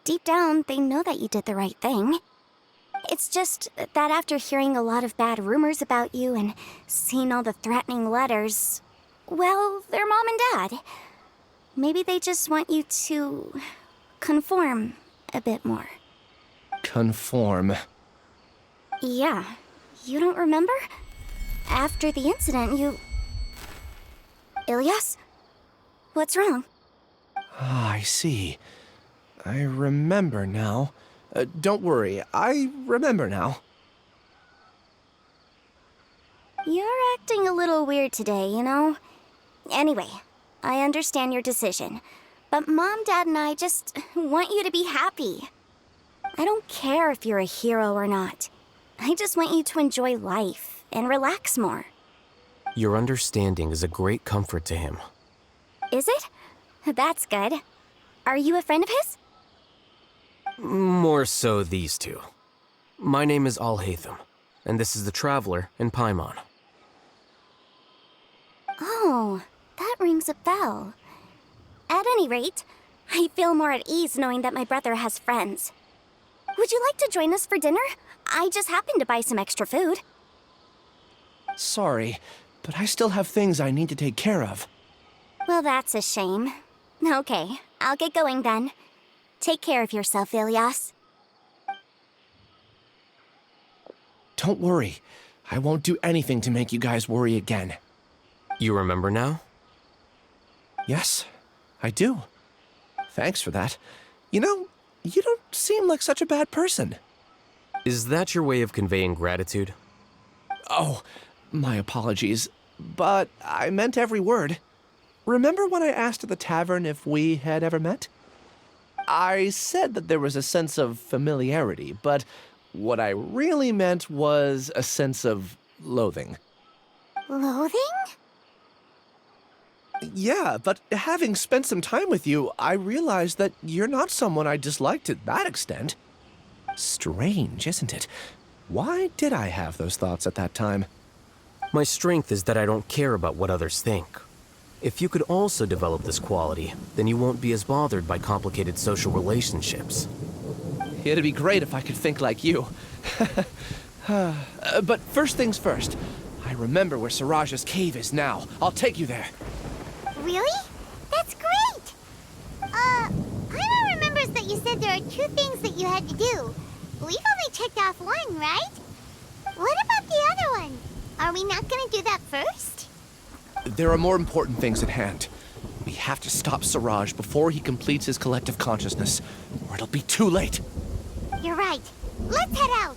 Deep down, they know that you did the right thing. It's just that after hearing a lot of bad rumors about you and seeing all the threatening letters, well, they're mom and dad. Maybe they just want you to conform a bit more. Conform. Yeah. You don't remember? After the incident, you... Ilyas? What's wrong? Ah, I see. I remember now. Don't worry, I remember now. You're acting a little weird today, you know? Anyway, I understand your decision. But Mom, Dad, and I just want you to be happy. I don't care if you're a hero or not. I just want you to enjoy life and relax more. Your understanding is a great comfort to him. Is it? That's good. Are you a friend of his? More so these two. My name is Al-Haytham, and this is the Traveler in Paimon. Oh, that rings a bell. At any rate, I feel more at ease knowing that my brother has friends. Would you like to join us for dinner? I just happened to buy some extra food. Sorry, but I still have things I need to take care of. Well, that's a shame. Okay, I'll get going then. Take care of yourself, Ilyas. Don't worry. I won't do anything to make you guys worry again. You remember now? Yes, I do. Thanks for that. You know, you don't seem like such a bad person. Is that your way of conveying gratitude? Oh, my apologies. But I meant every word. Remember when I asked at the tavern if we had ever met? I said that there was a sense of familiarity, but what I really meant was a sense of loathing. Loathing? Yeah, but having spent some time with you, I realized that you're not someone I dislike to that extent. Strange, isn't it? Why did I have those thoughts at that time? My strength is that I don't care about what others think. If you could also develop this quality, then you won't be as bothered by complicated social relationships. It'd be great if I could think like you. But first things first. I remember where Siraj's cave is now. I'll take you there. Really? That's great! Paimon remembers that you said there are 2 things that you had to do. We've only checked off 1, right? What about the other one? Are we not gonna do that first? There are more important things at hand. We have to stop Siraj before he completes his collective consciousness, or it'll be too late. You're right. Let's head out!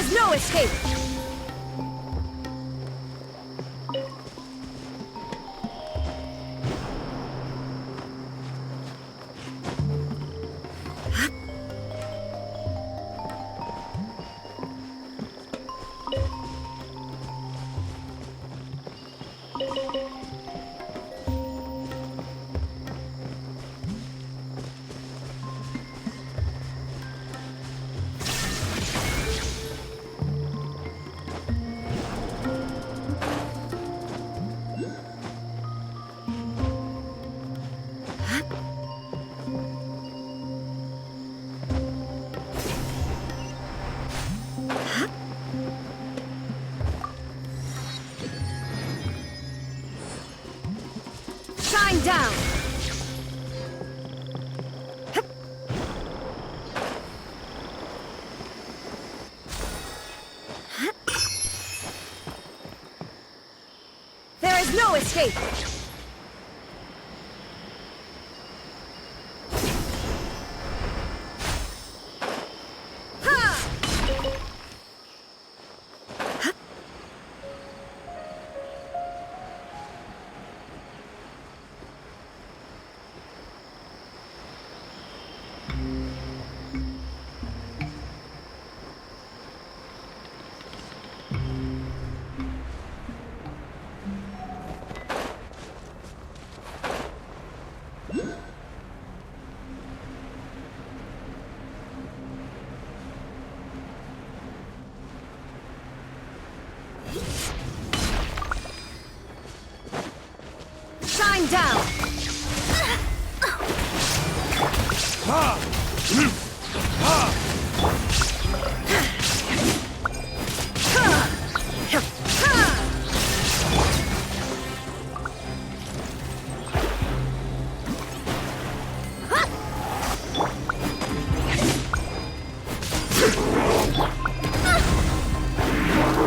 is no escape! Shine down! There is no escape! Shine down!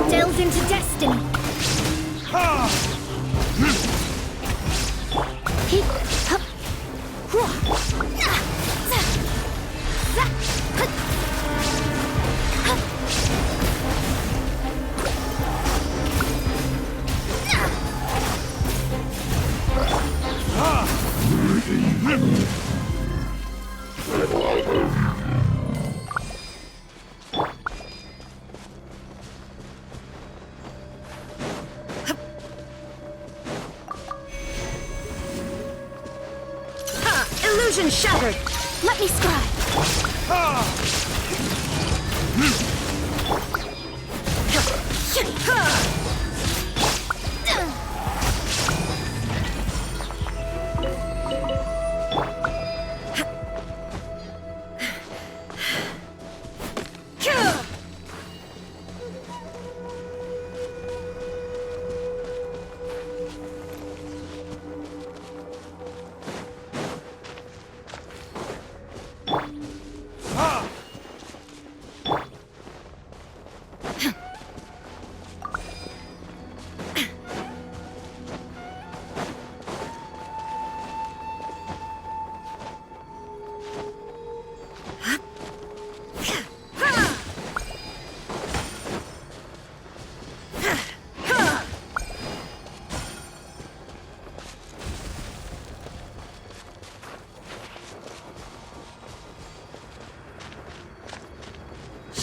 Delve into destiny. Illusion shattered! Let me scribe.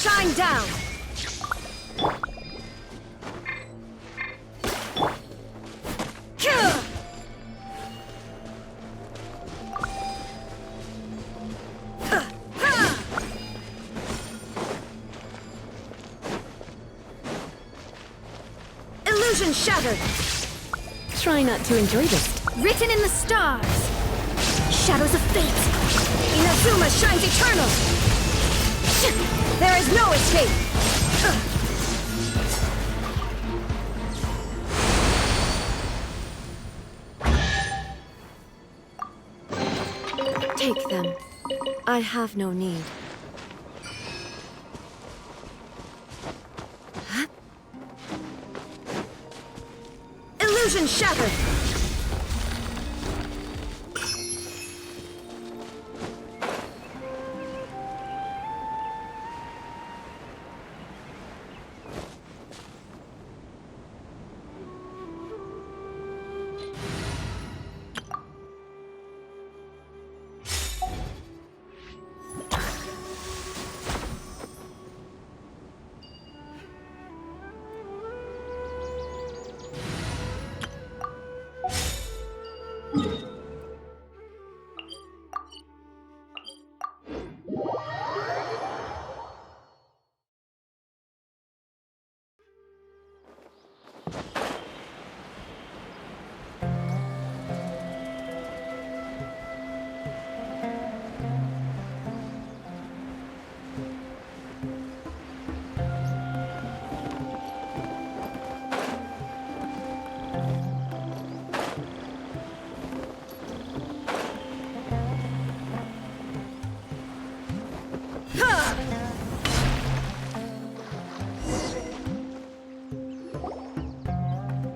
Shine down! Illusion shattered! Try not to enjoy this. Written in the stars. Shadows of fate. Inazuma shines eternal! There is no escape! Take them. I have no need. Illusion shattered!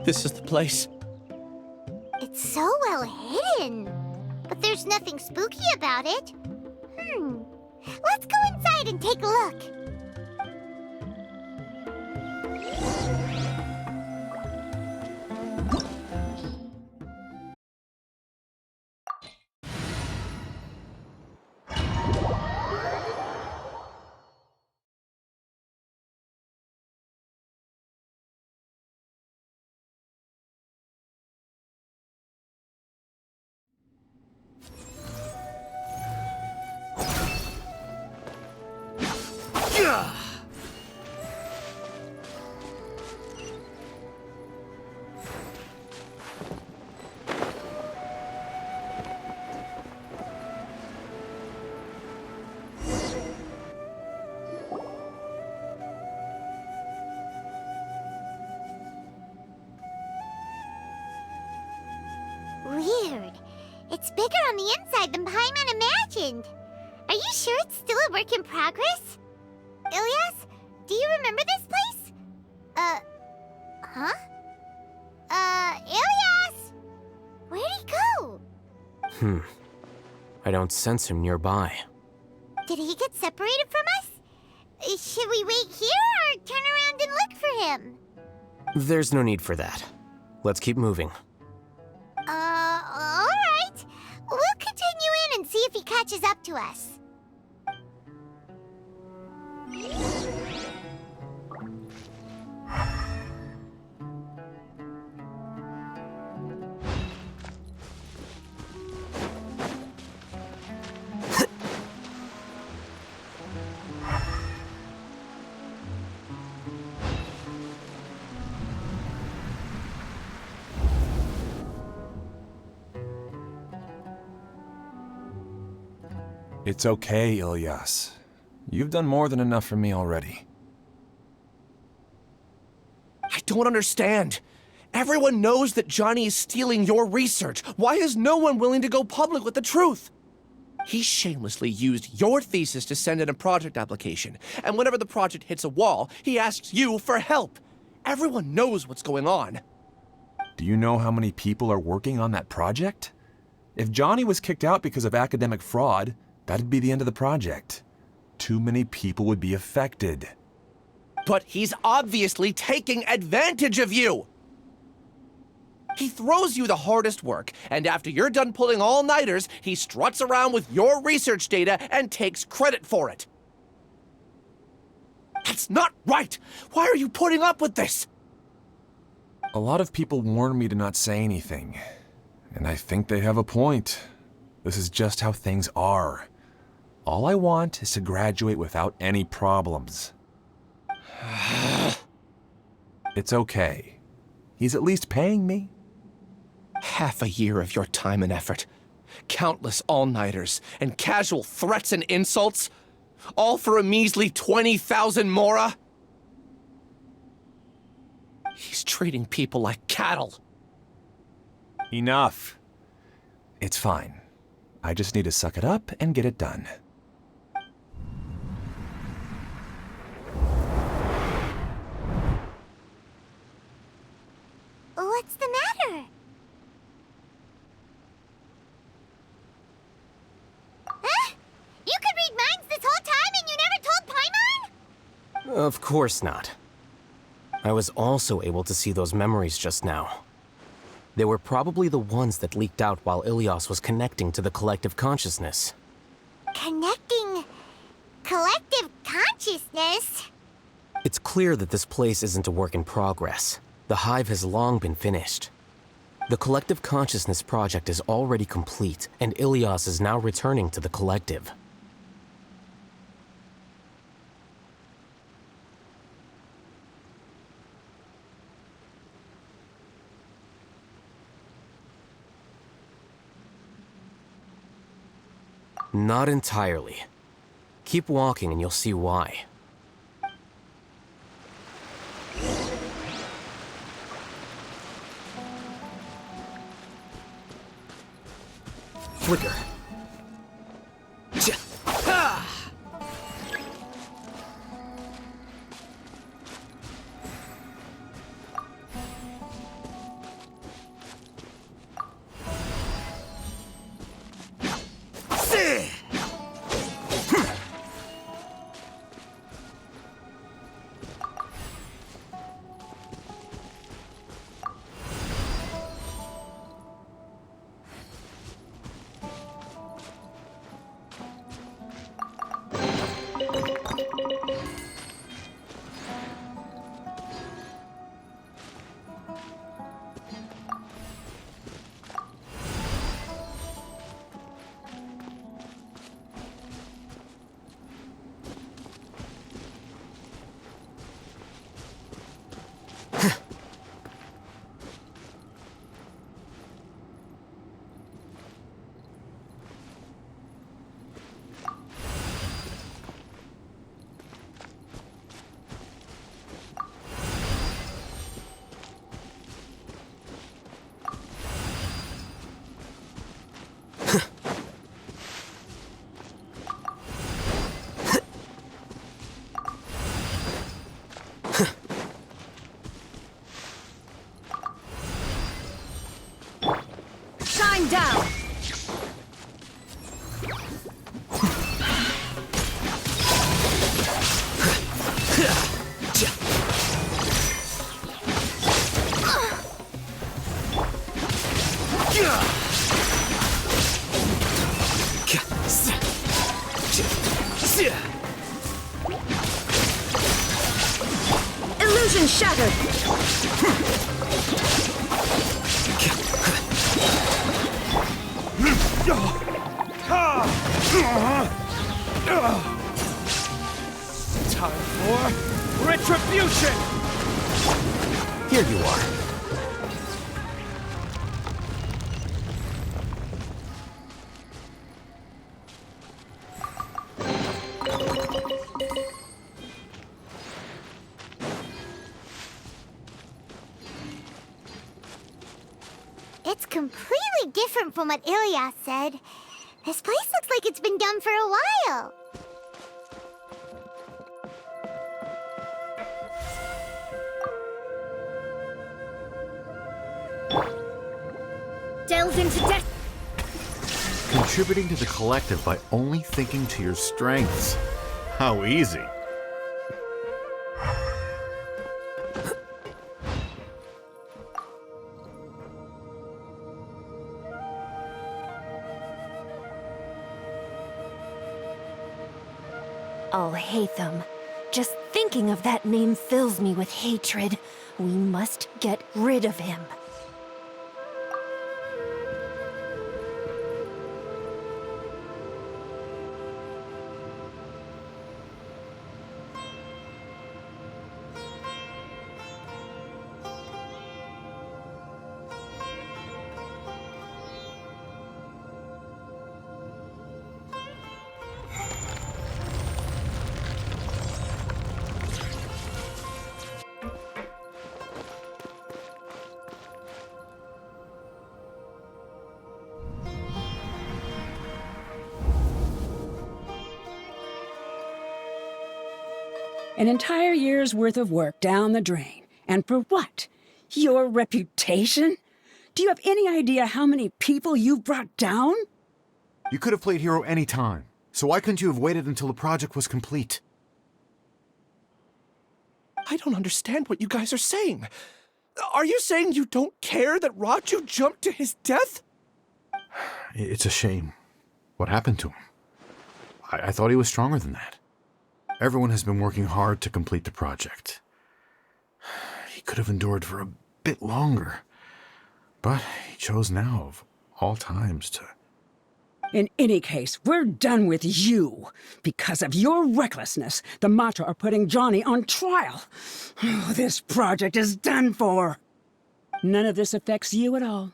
This is the place. It's so well hidden. But there's nothing spooky about it. Let's go inside and take a look. Weird. It's bigger on the inside than Paimon imagined. Are you sure it's still a work in progress? Ilias, do you remember this place? Huh? Ilias! Where'd he go? I don't sense him nearby. Did he get separated from us? Should we wait here or turn around and look for him? There's no need for that. Let's keep moving. Alright. We'll continue in and see if he catches up to us. It's okay, Ilias. You've done more than enough for me already. I don't understand. Everyone knows that Johnny is stealing your research. Why is no one willing to go public with the truth? He shamelessly used your thesis to send in a project application, and whenever the project hits a wall, he asks you for help. Everyone knows what's going on. Do you know how many people are working on that project? If Johnny was kicked out because of academic fraud, that'd be the end of the project. Too many people would be affected. But he's obviously taking advantage of you! He throws you the hardest work, and after you're done pulling all-nighters, he struts around with your research data and takes credit for it. That's not right! Why are you putting up with this? A lot of people warn me to not say anything, and I think they have a point. This is just how things are. All I want is to graduate without any problems. It's okay. He's at least paying me. Half a year of your time and effort. Countless all-nighters and casual threats and insults. All for a measly 20,000 mora? He's treating people like cattle. Enough. It's fine. I just need to suck it up and get it done. What's the matter? Huh? You could read minds this whole time and you never told Paimon? Of course not. I was also able to see those memories just now. They were probably the ones that leaked out while Ilias was connecting to the collective consciousness. Connecting collective consciousness? It's clear that this place isn't a work in progress. The hive has long been finished. The collective consciousness project is already complete, and Ilias is now returning to the collective. Not entirely. Keep walking and you'll see why. Flicker. Illusion shattered! Time for retribution! Here you are. It's completely different from what Ilyas said. This place looks like it's been done for a while. Delve into death. Contributing to the collective by only thinking to your strengths. How easy. Al-Haytham. Just thinking of that name fills me with hatred. We must get rid of him. An entire year's worth of work down the drain. And for what? Your reputation? Do you have any idea how many people you brought down? You could have played hero any time, so why couldn't you have waited until the project was complete? I don't understand what you guys are saying. Are you saying you don't care that Raju jumped to his death? It's a shame. What happened to him? I thought he was stronger than that. Everyone has been working hard to complete the project. He could have endured for a bit longer, but he chose now, of all times, to... In any case, we're done with you. Because of your recklessness, the Matra are putting Johnny on trial. This project is done for. None of this affects you at all.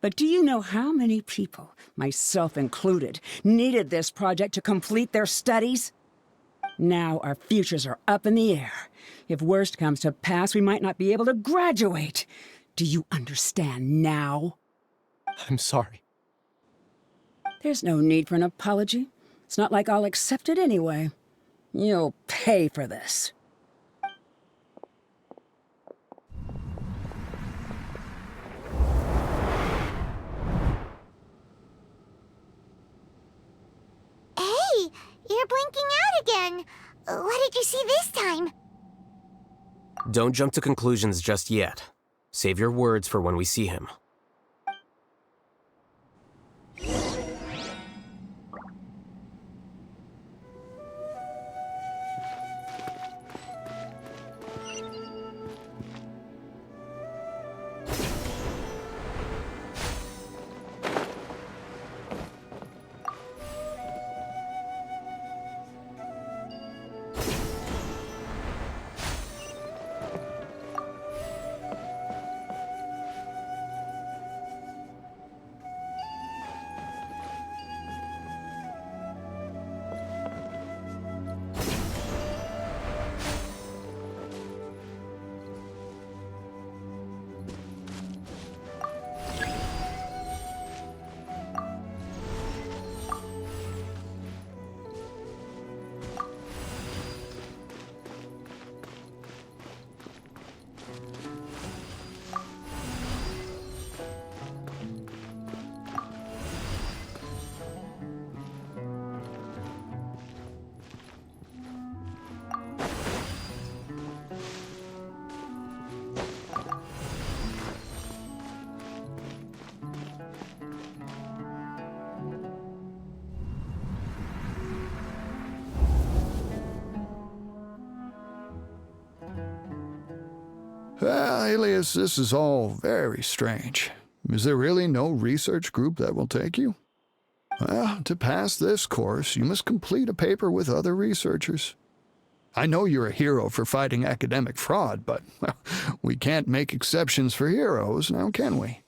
But do you know how many people, myself included, needed this project to complete their studies? Now our futures are up in the air. If worst comes to pass, we might not be able to graduate. Do you understand now? I'm sorry. There's no need for an apology. It's not like I'll accept it anyway. You'll pay for this. Hey, you're blinking out again. What did you see this time? Don't jump to conclusions just yet. Save your words for when we see him. Alias, this is all very strange. Is there really no research group that will take you? Well, to pass this course, you must complete a paper with other researchers. I know you're a hero for fighting academic fraud, but well, we can't make exceptions for heroes, now can we?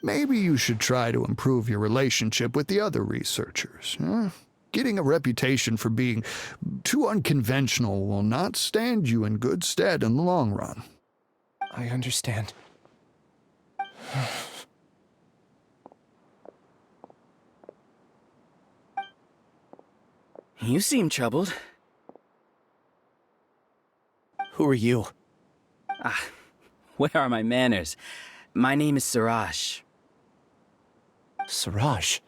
Maybe you should try to improve your relationship with the other researchers. Getting a reputation for being too unconventional will not stand you in good stead in the long run. I understand. You seem troubled. Who are you? Where are my manners? My name is Suraj. Suraj?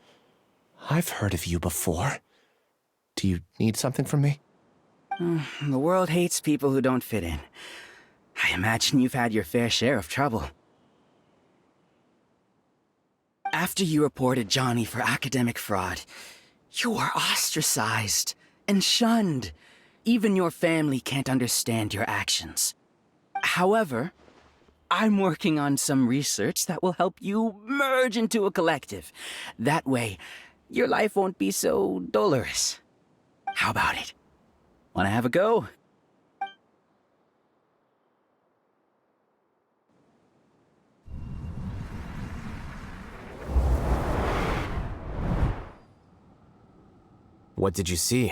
I've heard of you before. Do you need something from me? The world hates people who don't fit in. I imagine you've had your fair share of trouble. After you reported Johnny for academic fraud, you were ostracized and shunned. Even your family can't understand your actions. However, I'm working on some research that will help you merge into a collective. That way, your life won't be so dolorous. How about it? Wanna have a go? What did you see?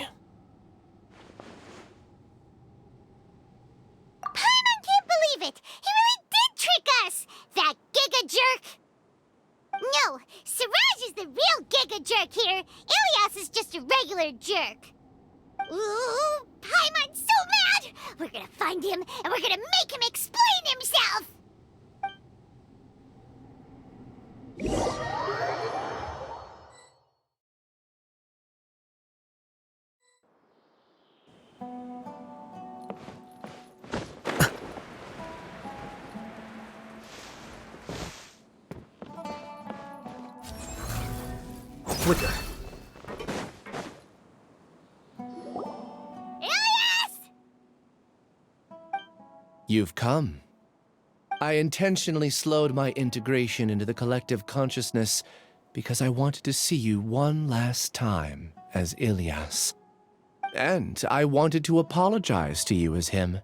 Paimon can't believe it! He really did trick us! That giga jerk! No, Siraj is the real giga jerk here. Ilias is just a regular jerk. Ooh, Paimon's so mad! We're gonna find him, and we're gonna make him explain himself! Flicker. You've come. I intentionally slowed my integration into the collective consciousness because I wanted to see you one last time as Ilias. And I wanted to apologize to you as him.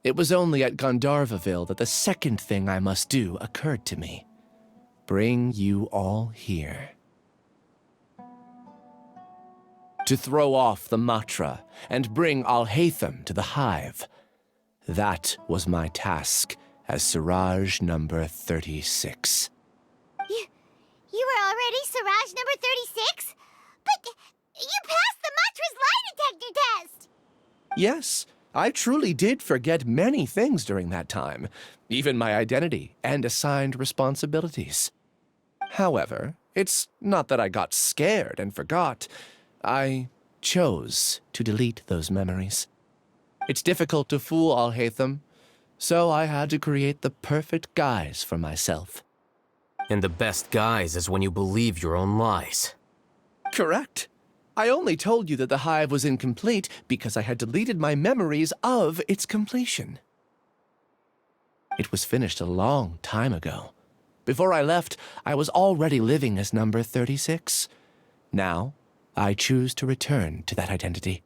It was only at Gandharvaville that the second thing I must do occurred to me. Bring you all here. To throw off the Matra and bring Alhaitham to the hive. That was my task as Siraj number 36. You were already Siraj number 36? But you passed the Matra's lie detector test! Yes, I truly did forget many things during that time, even my identity and assigned responsibilities. However, it's not that I got scared and forgot. I chose to delete those memories. It's difficult to fool Alhaitham, so I had to create the perfect guise for myself. And the best guise is when you believe your own lies. Correct. I only told you that the hive was incomplete because I had deleted my memories of its completion. It was finished a long time ago. Before I left, I was already living as number 36. Now, I choose to return to that identity.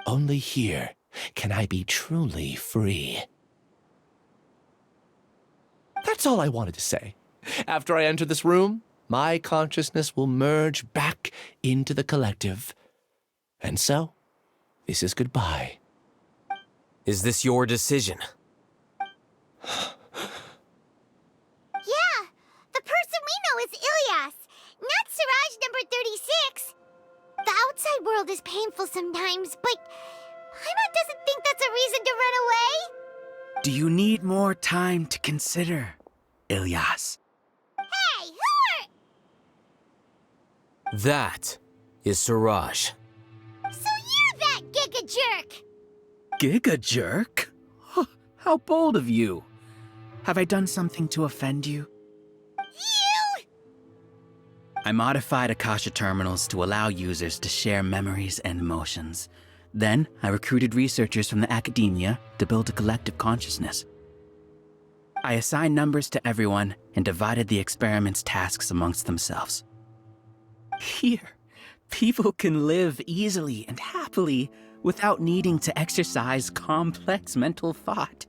Only here can I be truly free. That's all I wanted to say. After I enter this room, my consciousness will merge back into the collective. And so, this is goodbye. Is this your decision? Yeah, the person we know is Ilias, not Siraj number 36. The outside world is painful sometimes, but Paimon doesn't think that's a reason to run away. Do you need more time to consider, Ilias? Hey, who are... That is Siraj. So you're that giga jerk! Giga jerk? How bold of you. Have I done something to offend you? You! I modified Akasha terminals to allow users to share memories and emotions. Then, I recruited researchers from the academia to build a collective consciousness. I assigned numbers to everyone and divided the experiment's tasks amongst themselves. Here, people can live easily and happily without needing to exercise complex mental thought.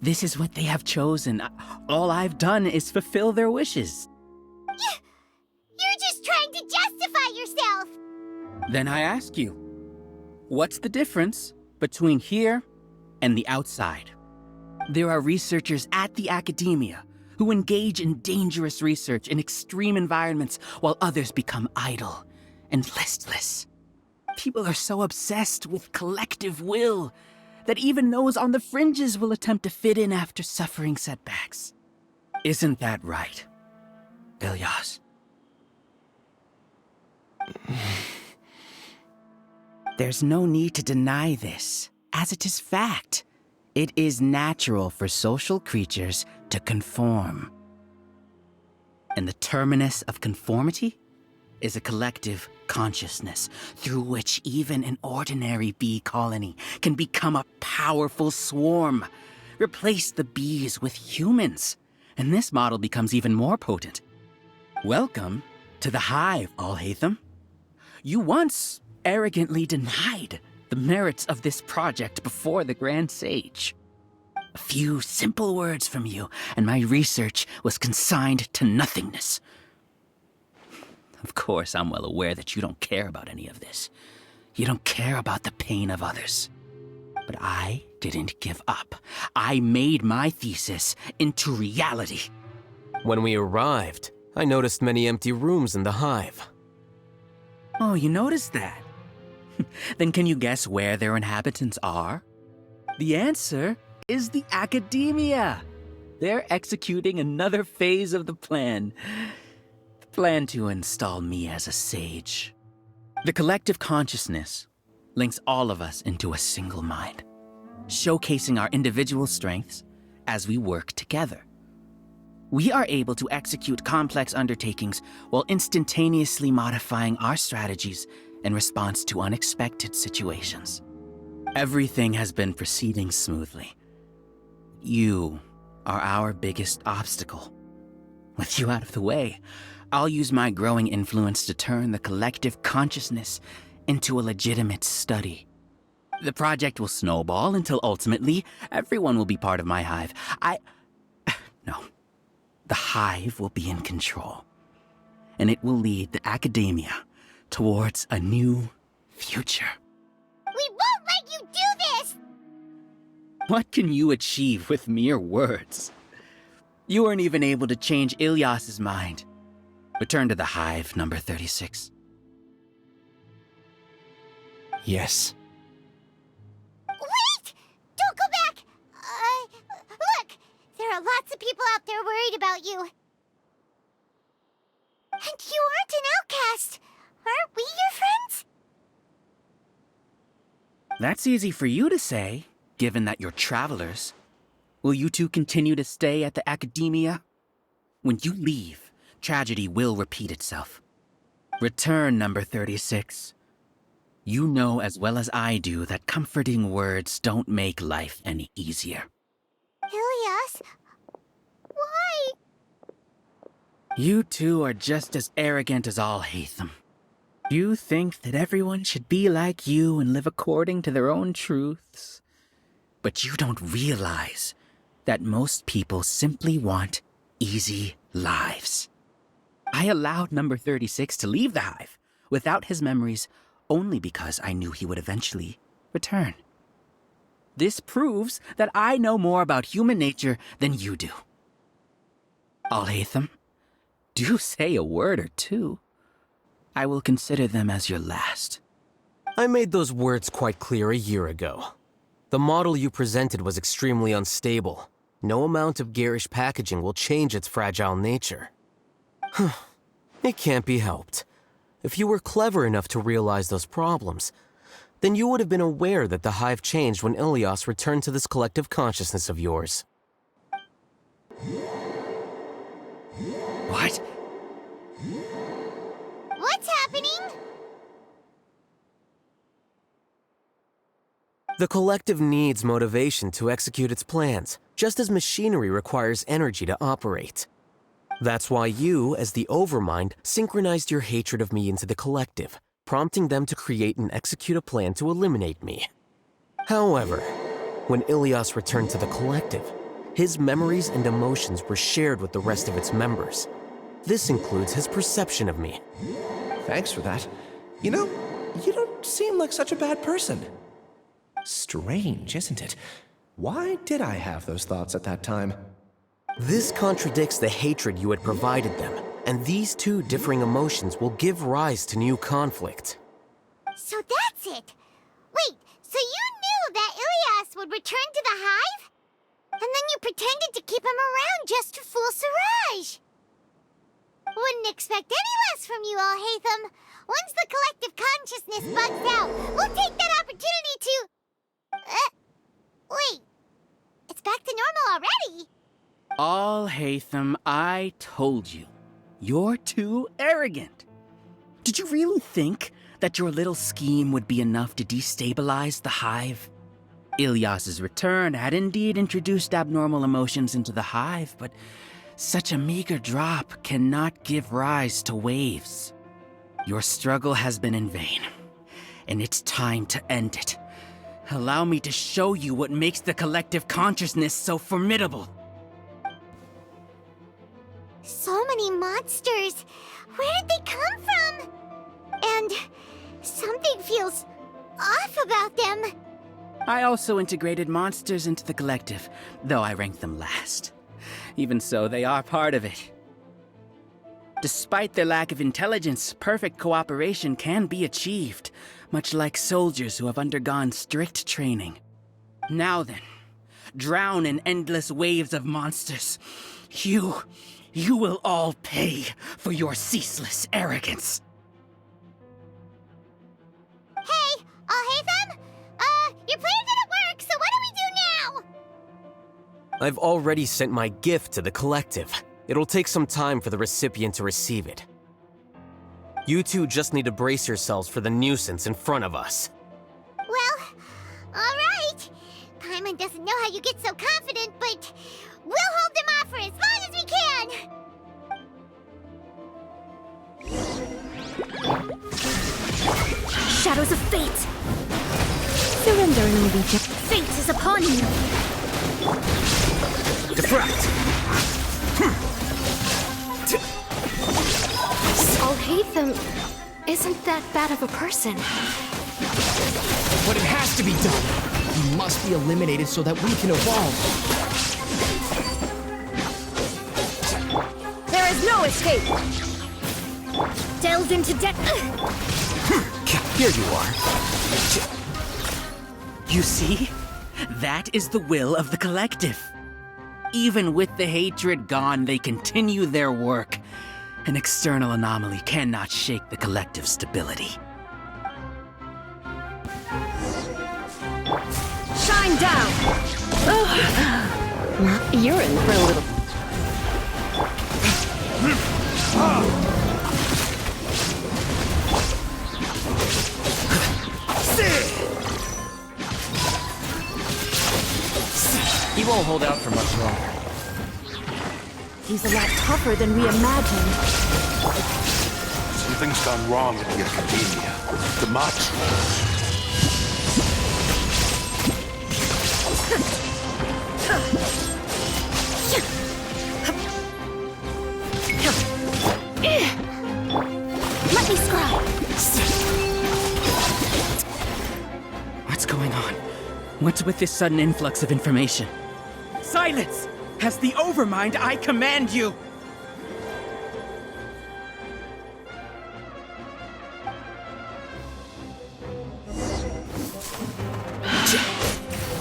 This is what they have chosen. All I've done is fulfill their wishes. You're just trying to justify yourself! Then I ask you, what's the difference between here and the outside? There are researchers at the academia who engage in dangerous research in extreme environments while others become idle and listless. People are so obsessed with collective will that even those on the fringes will attempt to fit in after suffering setbacks. Isn't that right, Ilyas? There's no need to deny this, as it is fact. It is natural for social creatures to conform. And the terminus of conformity is a collective consciousness through which even an ordinary bee colony can become a powerful swarm. Replace the bees with humans, and this model becomes even more potent. Welcome to the hive, Al-Haytham. You once arrogantly denied the merits of this project before the Grand Sage. A few simple words from you, and my research was consigned to nothingness. Of course, I'm well aware that you don't care about any of this. You don't care about the pain of others. But I didn't give up. I made my thesis into reality. When we arrived, I noticed many empty rooms in the hive. Oh, you noticed that? Then can you guess where their inhabitants are? The answer is the academia. They're executing another phase of the plan. The plan to install me as a sage. The collective consciousness links all of us into a single mind, showcasing our individual strengths as we work together. We are able to execute complex undertakings while instantaneously modifying our strategies in response to unexpected situations. Everything has been proceeding smoothly. You are our biggest obstacle. With you out of the way, I'll use my growing influence to turn the collective consciousness into a legitimate study. The project will snowball until ultimately everyone will be part of my hive. No. The hive will be in control, and it will lead the academia towards a new future. We won't let you do this! What can you achieve with mere words? You weren't even able to change Ilyas's mind. Return to the hive, number 36. Yes. Wait! Don't go back! Look! There are lots of people out there worried about you. And you aren't an outcast! Aren't we your friends? That's easy for you to say, given that you're travelers. Will you two continue to stay at the academia? When you leave, tragedy will repeat itself. Return, number 36. You know as well as I do that comforting words don't make life any easier. Ilyas? Why? You two are just as arrogant as Al-Haytham. You think that everyone should be like you and live according to their own truths. But you don't realize that most people simply want easy lives. I allowed number 36 to leave the hive without his memories only because I knew he would eventually return. This proves that I know more about human nature than you do. Al-Haytham, do say a word or two. I will consider them as your last. I made those words quite clear a year ago. The model you presented was extremely unstable. No amount of garish packaging will change its fragile nature. It can't be helped. If you were clever enough to realize those problems, then you would have been aware that the hive changed when Ilyas returned to this collective consciousness of yours. What? What's happening? The collective needs motivation to execute its plans, just as machinery requires energy to operate. That's why you, as the Overmind, synchronized your hatred of me into the collective, prompting them to create and execute a plan to eliminate me. However, when Ilias returned to the collective, his memories and emotions were shared with the rest of its members. This includes his perception of me. Thanks for that. You know, you don't seem like such a bad person. Strange, isn't it? Why did I have those thoughts at that time? This contradicts the hatred you had provided them, and these two differing emotions will give rise to new conflict. So that's it. Wait, so you knew that Ilias would return to the hive? And then you pretended to keep him around just to fool Siraj. Wouldn't expect any less from you, Alhaitham. Once the collective consciousness bugs out, we'll take that opportunity to... wait. It's back to normal already. Alhaitham, I told you. You're too arrogant. Did you really think that your little scheme would be enough to destabilize the hive? Ilias's return had indeed introduced abnormal emotions into the hive, but such a meager drop cannot give rise to waves. Your struggle has been in vain, and it's time to end it. Allow me to show you what makes the collective consciousness so formidable. So many monsters. Where did they come from? And something feels off about them. I also integrated monsters into the collective, though I ranked them last. Even so, they are part of it. Despite their lack of intelligence, perfect cooperation can be achieved, much like soldiers who have undergone strict training. Now then, drown in endless waves of monsters. You will all pay for your ceaseless arrogance. Hey, Alhaitham? Your plan didn't work, so what do we do now? I've already sent my gift to the collective. It'll take some time for the recipient to receive it. You two just need to brace yourselves for the nuisance in front of us. Well, alright. Paimon doesn't know how you get so confident, but we'll hold them off for as long as we can. Shadows of fate! Surrender and allegiance. Fate is upon you! Defract! Alhaitham isn't that bad of a person. But it has to be done. He must be eliminated so that we can evolve. There is no escape! Delve into death. Here you are. You see? That is the will of the collective. Even with the hatred gone, they continue their work. An external anomaly cannot shake the collective's stability. Shine down! You're in for a little... He won't hold out for much longer. He's a lot tougher than we imagined. Something's gone wrong at the Academia. The Matra. Let me scry. What's going on? What's with this sudden influx of information? Silence! As the Overmind, I command you!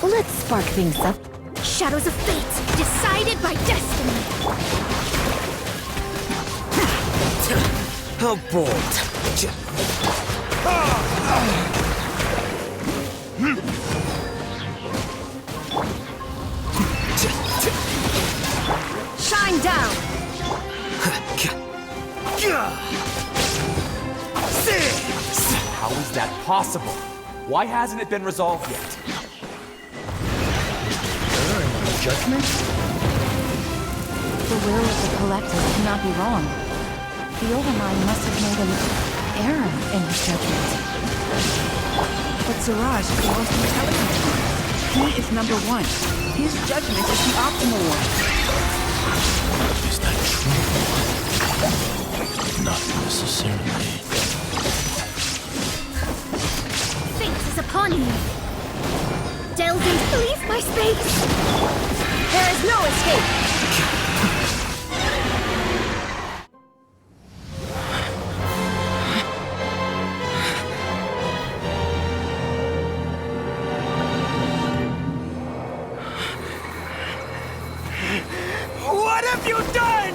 Let's spark things up. Shadows of fate, decided by destiny. How bold. Shine down! How is that possible? Why hasn't it been resolved yet? judgment? The will of the collective cannot be wrong. The Overmind must have made an error in his judgment. But Siraj is the most intelligent one. He is number one. His judgment is the optimal one. Is that true? Not necessarily. Fate is upon you. Delve into leave my space. There is no escape. What have you done?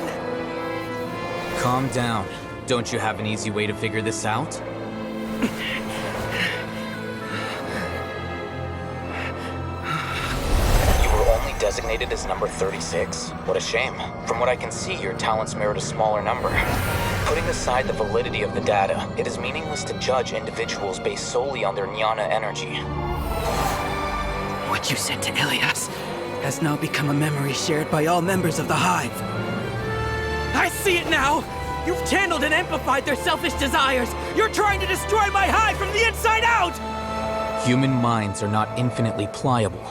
Calm down. Don't you have an easy way to figure this out? You were only designated as number 36? What a shame. From what I can see, your talents merit a smaller number. Putting aside the validity of the data, it is meaningless to judge individuals based solely on their jnana energy. What you said to Ilias has now become a memory shared by all members of the Hive. I see it now! You've channeled and amplified their selfish desires! You're trying to destroy my Hive from the inside out! Human minds are not infinitely pliable,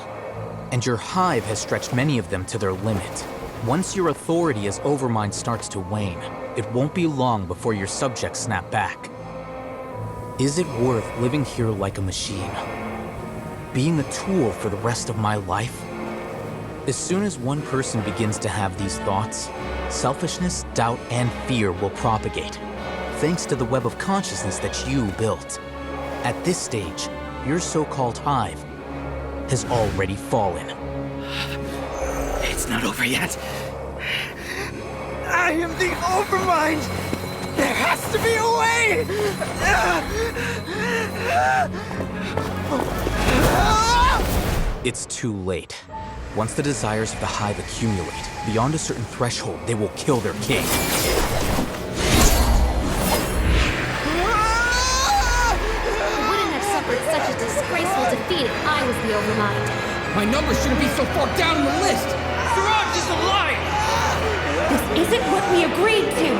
and your Hive has stretched many of them to their limit. Once your authority as Overmind starts to wane, it won't be long before your subjects snap back. Is it worth living here like a machine? Being a tool for the rest of my life? As soon as one person begins to have these thoughts, selfishness, doubt, and fear will propagate, thanks to the web of consciousness that you built. At this stage, your so-called Hive has already fallen. It's not over yet. I am the Overmind! There has to be a way! It's too late. Once the desires of the Hive accumulate, beyond a certain threshold, they will kill their king. I wouldn't have suffered such a disgraceful defeat if I was the Overmind. My number shouldn't be so far down the list! Siraj is a liar! This isn't what we agreed to!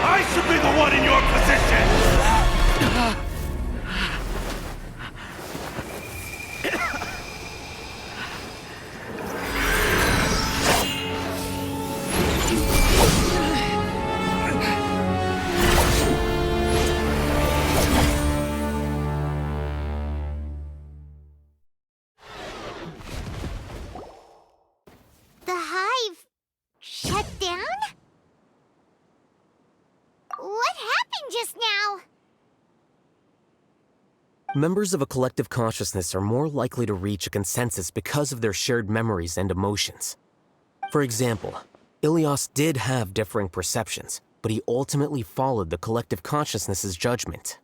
I should be the one in your position! The Hive shut down? What happened just now? Members of a collective consciousness are more likely to reach a consensus because of their shared memories and emotions. For example, Ilias did have differing perceptions, but he ultimately followed the collective consciousness's judgment.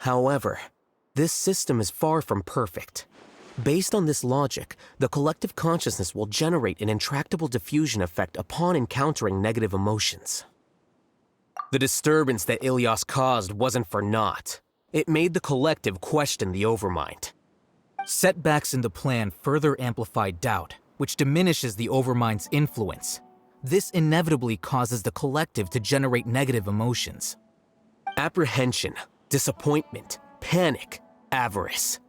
However, this system is far from perfect. Based on this logic, the collective consciousness will generate an intractable diffusion effect upon encountering negative emotions. The disturbance that Ilias caused wasn't for naught. It made the collective question the Overmind. Setbacks in the plan further amplify doubt, which diminishes the Overmind's influence. This inevitably causes the collective to generate negative emotions. Apprehension, disappointment, panic, avarice.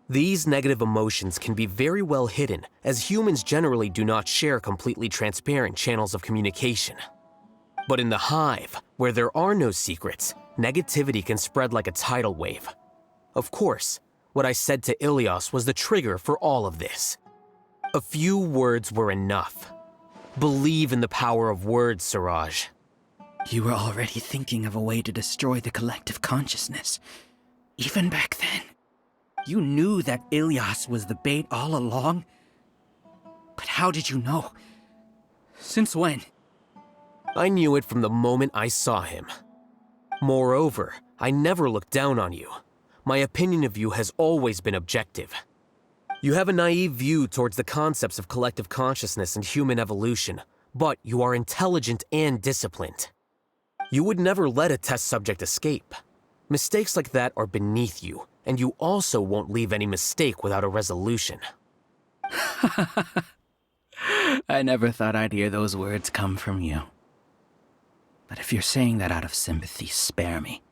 These negative emotions can be very well hidden, as humans generally do not share completely transparent channels of communication. But in the Hive, where there are no secrets, negativity can spread like a tidal wave. Of course, what I said to Ilias was the trigger for all of this. A few words were enough. Believe in the power of words, Siraj. You were already thinking of a way to destroy the collective consciousness. Even back then. You knew that Ilias was the bait all along? But how did you know? Since when? I knew it from the moment I saw him. Moreover, I never looked down on you. My opinion of you has always been objective. You have a naive view towards the concepts of collective consciousness and human evolution, but you are intelligent and disciplined. You would never let a test subject escape. Mistakes like that are beneath you, and you also won't leave any mistake without a resolution. I never thought I'd hear those words come from you. But if you're saying that out of sympathy, spare me.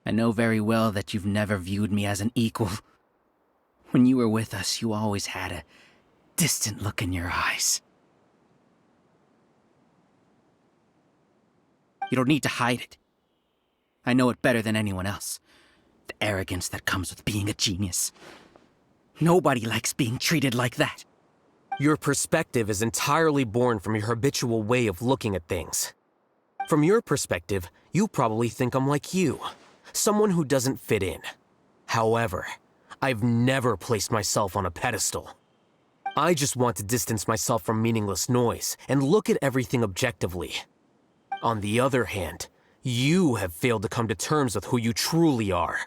I know very well that you've never viewed me as an equal. When you were with us, you always had a distant look in your eyes. You don't need to hide it. I know it better than anyone else. The arrogance that comes with being a genius. Nobody likes being treated like that. Your perspective is entirely born from your habitual way of looking at things. From your perspective, you probably think I'm like you, someone who doesn't fit in. However, I've never placed myself on a pedestal. I just want to distance myself from meaningless noise and look at everything objectively. On the other hand, you have failed to come to terms with who you truly are.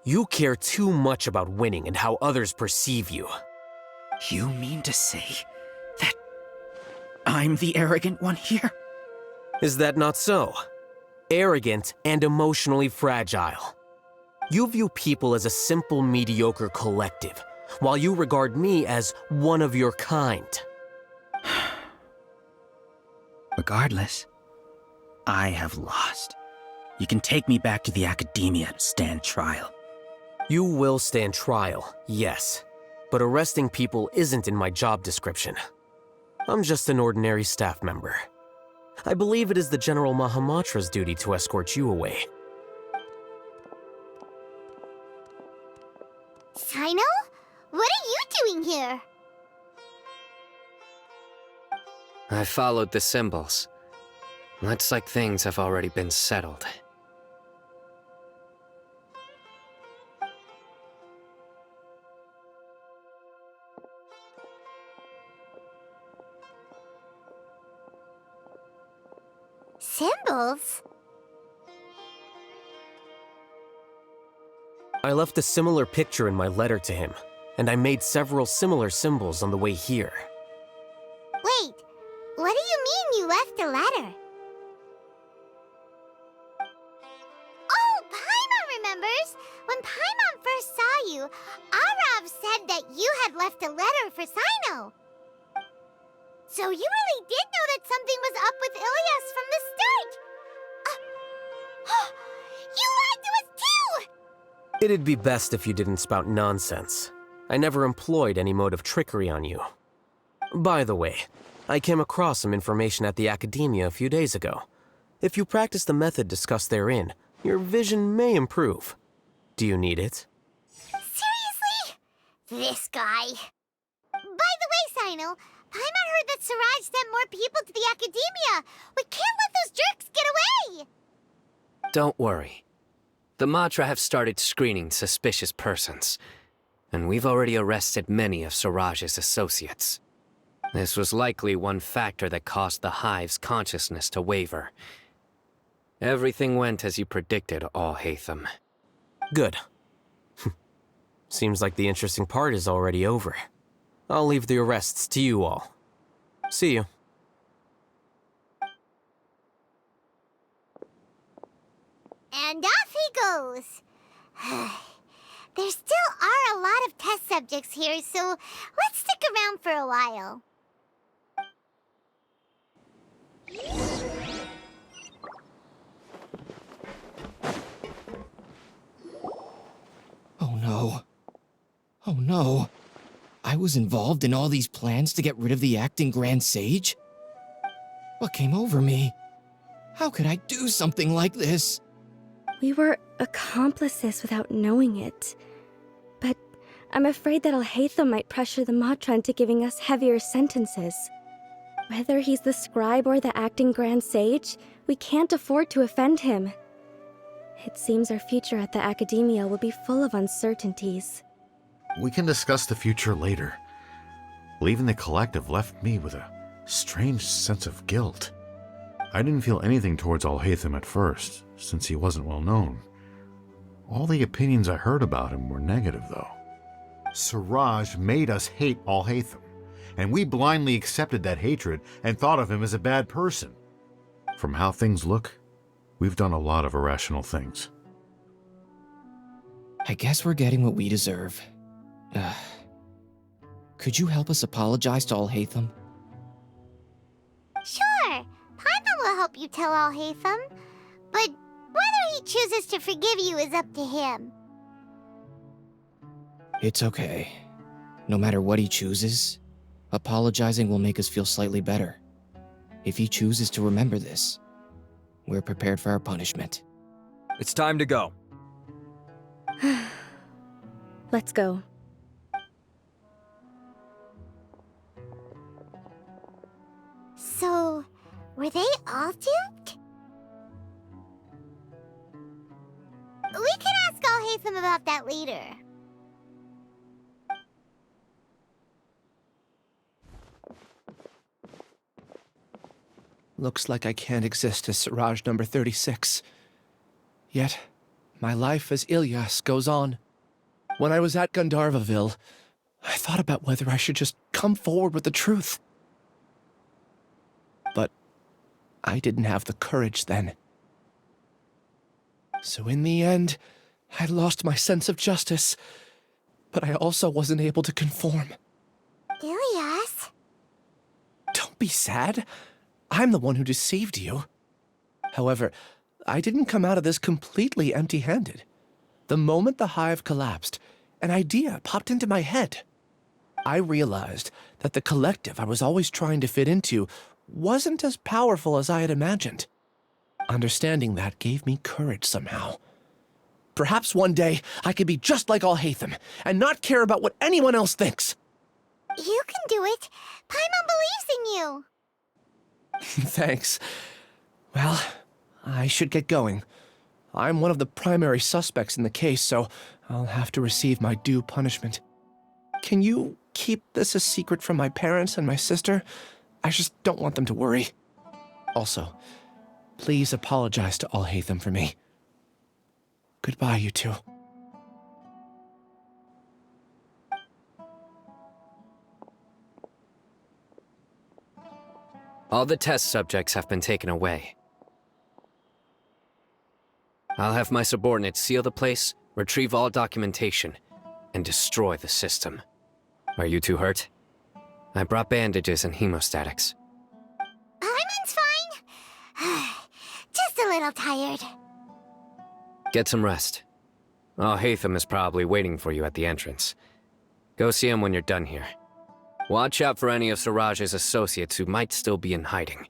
You care too much about winning and how others perceive you. You mean to say that I'm the arrogant one here? Is that not so? Arrogant and emotionally fragile. You view people as a simple, mediocre collective, while you regard me as one of your kind. Regardless, I have lost. You can take me back to the academia to stand trial. You will stand trial, yes. But arresting people isn't in my job description. I'm just an ordinary staff member. I believe it is the General Mahamatra's duty to escort you away. Sino? What are you doing here? I followed the symbols. Looks like things have already been settled. Symbols? I left a similar picture in my letter to him, and I made several similar symbols on the way here. Wait, what do you mean you left a letter? Oh, Paimon remembers! When Paimon first saw you, Arav said that you had left a letter for Sino. So you really did know that something was up with Ilias from the start! You lied to us too! It'd be best if you didn't spout nonsense. I never employed any mode of trickery on you. By the way, I came across some information at the Academia a few days ago. If you practice the method discussed therein, your vision may improve. Do you need it? Seriously? This guy. By the way, Sino, Paimon heard that Siraj sent more people to the Academia. We can't let those jerks get away! Don't worry. The Matra have started screening suspicious persons, and we've already arrested many of Siraj's associates. This was likely one factor that caused the Hive's consciousness to waver. Everything went as you predicted, All-Hatham. Good. Seems like the interesting part is already over. I'll leave the arrests to you all. See you. And off he goes. There still are a lot of test subjects here, so let's stick around for a while. Oh no. Oh no. I was involved in all these plans to get rid of the acting Grand Sage? What came over me? How could I do something like this? We were accomplices without knowing it. But I'm afraid that Al-Haytham might pressure the Matra into giving us heavier sentences. Whether he's the scribe or the acting Grand Sage, we can't afford to offend him. It seems our future at the Academia will be full of uncertainties. We can discuss the future later. Leaving the collective left me with a strange sense of guilt. I didn't feel anything towards Al-Haytham at first, since he wasn't well known. All the opinions I heard about him were negative, though. Siraj made us hate Al-Haytham, and we blindly accepted that hatred and thought of him as a bad person. From how things look, we've done a lot of irrational things. I guess we're getting what we deserve. Could you help us apologize to Alhaitham? Sure, Paimon will help you tell Alhaitham, but whether he chooses to forgive you is up to him. It's okay. No matter what he chooses, apologizing will make us feel slightly better. If he chooses to remember this, we're prepared for our punishment. It's time to go. Let's go. So, were they all duped? We can ask Alhaitham about that later. Looks like I can't exist as Siraj number 36. Yet, my life as Ilyas goes on. When I was at Gandharvaville, I thought about whether I should just come forward with the truth. But I didn't have the courage then. So in the end, I lost my sense of justice, but I also wasn't able to conform. Ilyas? Don't be sad. I'm the one who deceived you. However, I didn't come out of this completely empty-handed. The moment the hive collapsed, an idea popped into my head. I realized that the collective I was always trying to fit into wasn't as powerful as I had imagined. Understanding that gave me courage somehow. Perhaps one day I could be just like Alhaitham and not care about what anyone else thinks. You can do it. Paimon believes in you. Thanks. Well, I should get going. I'm one of the primary suspects in the case, so I'll have to receive my due punishment. Can you keep this a secret from my parents and my sister? I just don't want them to worry. Also, please apologize to Alhaitham for me. Goodbye, you two. All the test subjects have been taken away. I'll have my subordinates seal the place, retrieve all documentation, and destroy the system. Are you two hurt? I brought bandages and hemostatics. Paimon's fine. Just a little tired. Get some rest. Alhaitham is probably waiting for you at the entrance. Go see him when you're done here. Watch out for any of Siraj's associates who might still be in hiding.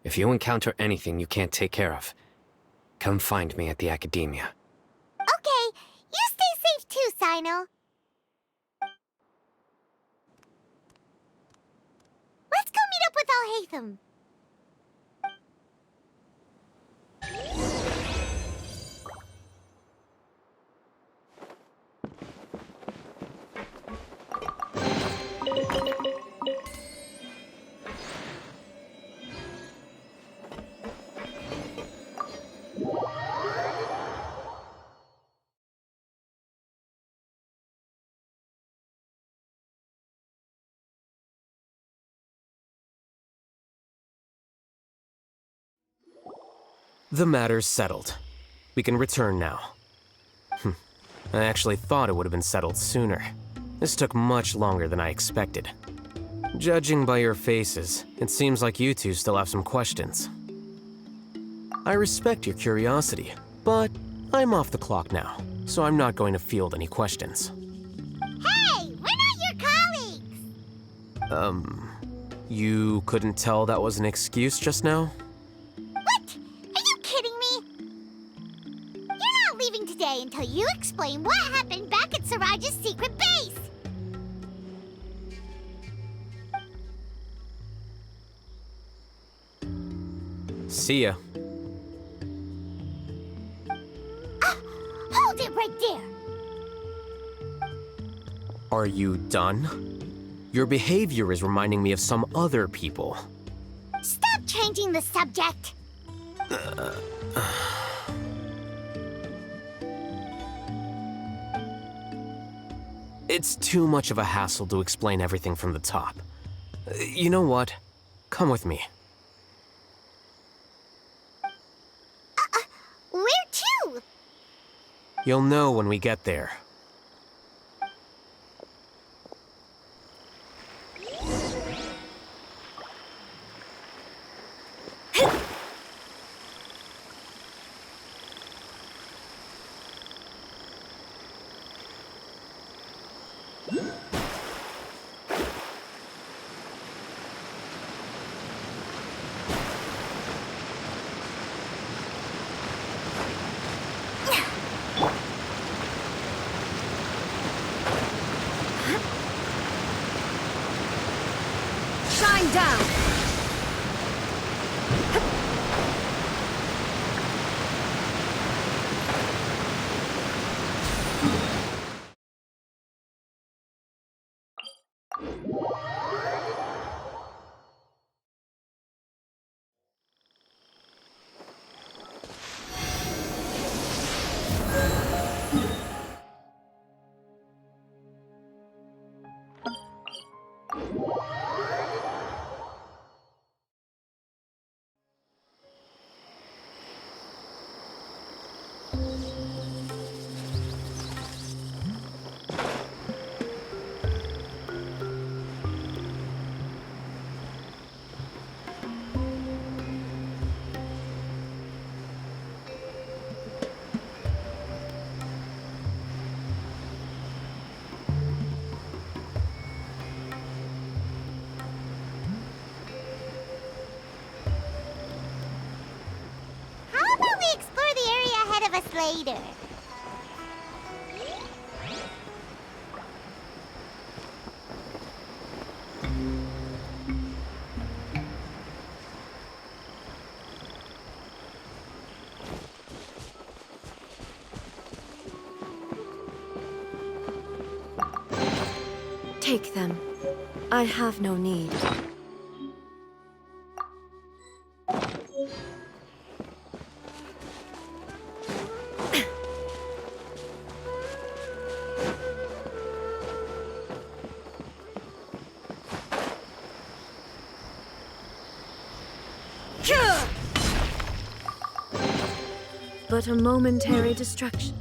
If you encounter anything you can't take care of, come find me at the academia. Okay, you stay safe too, Sino. Let's go meet up with Alhaitham. The matter's settled. We can return now. I actually thought it would have been settled sooner. This took much longer than I expected. Judging by your faces, it seems like you two still have some questions. I respect your curiosity, but I'm off the clock now, so I'm not going to field any questions. Hey, we're not your colleagues! You couldn't tell that was an excuse just now? What? Are you kidding me? You're not leaving today until you explain what happened back at Siraj's secret base! See ya. Hold it right there! Are you done? Your behavior is reminding me of some other people. Stop changing the subject! It's too much of a hassle to explain everything from the top. You know what? Come with me. Where to? You'll know when we get there. Shine down! How about we explore the area ahead of us later? Take them. I have no need. But a momentary distraction.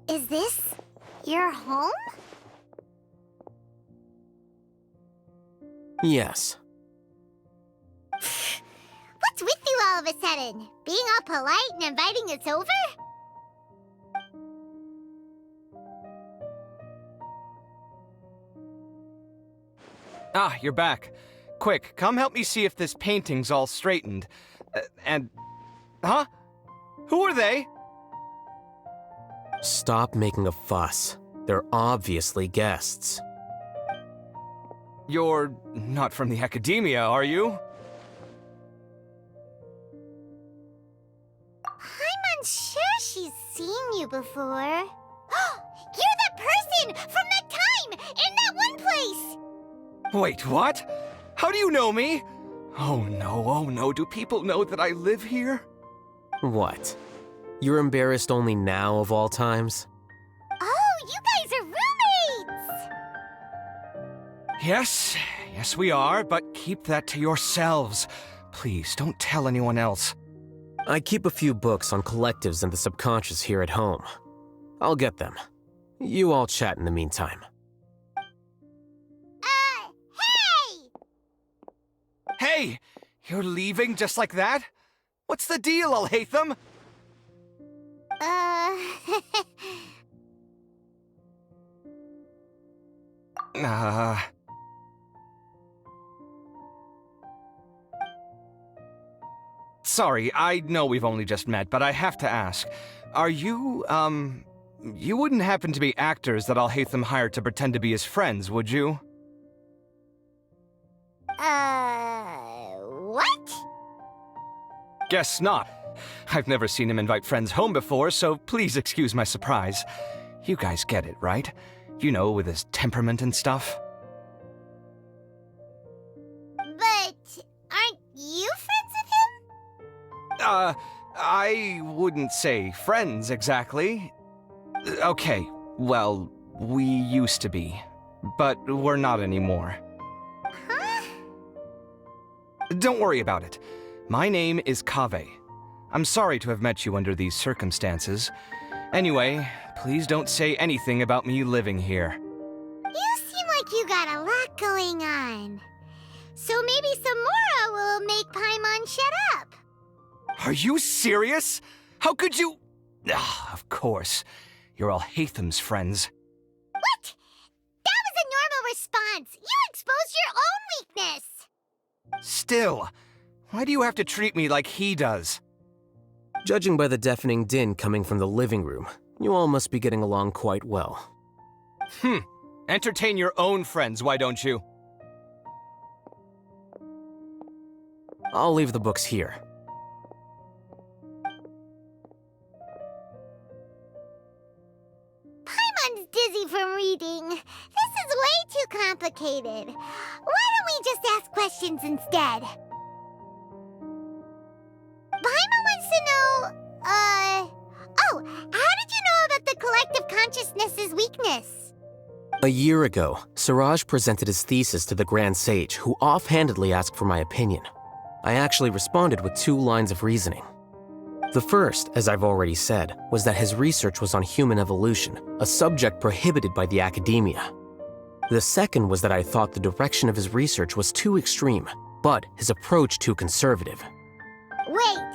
Is this your home? Yes. What's with you all of a sudden? Being all polite and inviting us over? Ah, you're back. Quick, come help me see if this painting's all straightened. Huh? Who are they? Stop making a fuss. They're obviously guests. You're not from the Academia, are you? I'm unsure she's seen you before. You're that person from that time in that one place! Wait, what? How do you know me? Oh no, do people know that I live here? What? You're embarrassed only now of all times? Oh, you guys are roommates! Yes, we are, but keep that to yourselves. Please, don't tell anyone else. I keep a few books on collectives and the subconscious here at home. I'll get them. You all chat in the meantime. Hey! You're leaving just like that? What's the deal, Alhaitham? Sorry, I know we've only just met, but I have to ask. Are you, you wouldn't happen to be actors that Alhaitham hired to pretend to be his friends, would you? What? Guess not. I've never seen him invite friends home before, so please excuse my surprise. You guys get it, right? You know, with his temperament and stuff. But aren't you friends with him? I wouldn't say friends exactly. Okay, well, we used to be, but we're not anymore. Huh? Don't worry about it. My name is Kaveh. I'm sorry to have met you under these circumstances. Anyway, please don't say anything about me living here. You seem like you got a lot going on. So maybe Samora will make Paimon shut up. Are you serious? How could you? Ah, of course. You're all Hatham's friends. What? That was a normal response. You exposed your own weakness. Still, why do you have to treat me like he does? Judging by the deafening din coming from the living room, you all must be getting along quite well. Entertain your own friends, why don't you? I'll leave the books here. Paimon's dizzy from reading. This is way too complicated. Why don't we just ask questions instead? Paimon wants to know, how did you know about the collective consciousness's weakness? A year ago, Siraj presented his thesis to the Grand Sage, who offhandedly asked for my opinion. I actually responded with 2 lines of reasoning. The first, as I've already said, was that his research was on human evolution, a subject prohibited by the academia. The second was that I thought the direction of his research was too extreme, but his approach too conservative. Wait,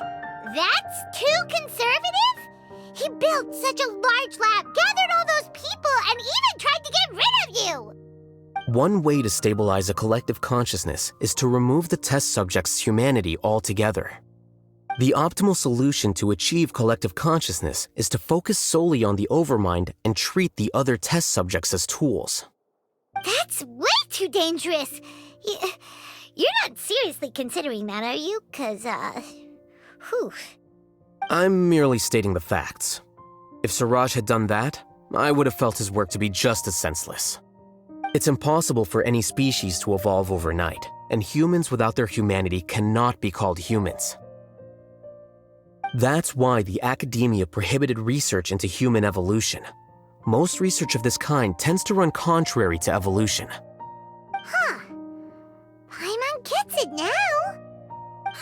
that's too conservative? He built such a large lab, gathered all those people, and even tried to get rid of you! One way to stabilize a collective consciousness is to remove the test subject's humanity altogether. The optimal solution to achieve collective consciousness is to focus solely on the overmind and treat the other test subjects as tools. That's way too dangerous. You're not seriously considering that, are you? 'Cause, whew. I'm merely stating the facts. If Siraj had done that, I would have felt his work to be just as senseless. It's impossible for any species to evolve overnight, and humans without their humanity cannot be called humans. That's why the academia prohibited research into human evolution. Most research of this kind tends to run contrary to evolution. Huh. Paimon gets it now.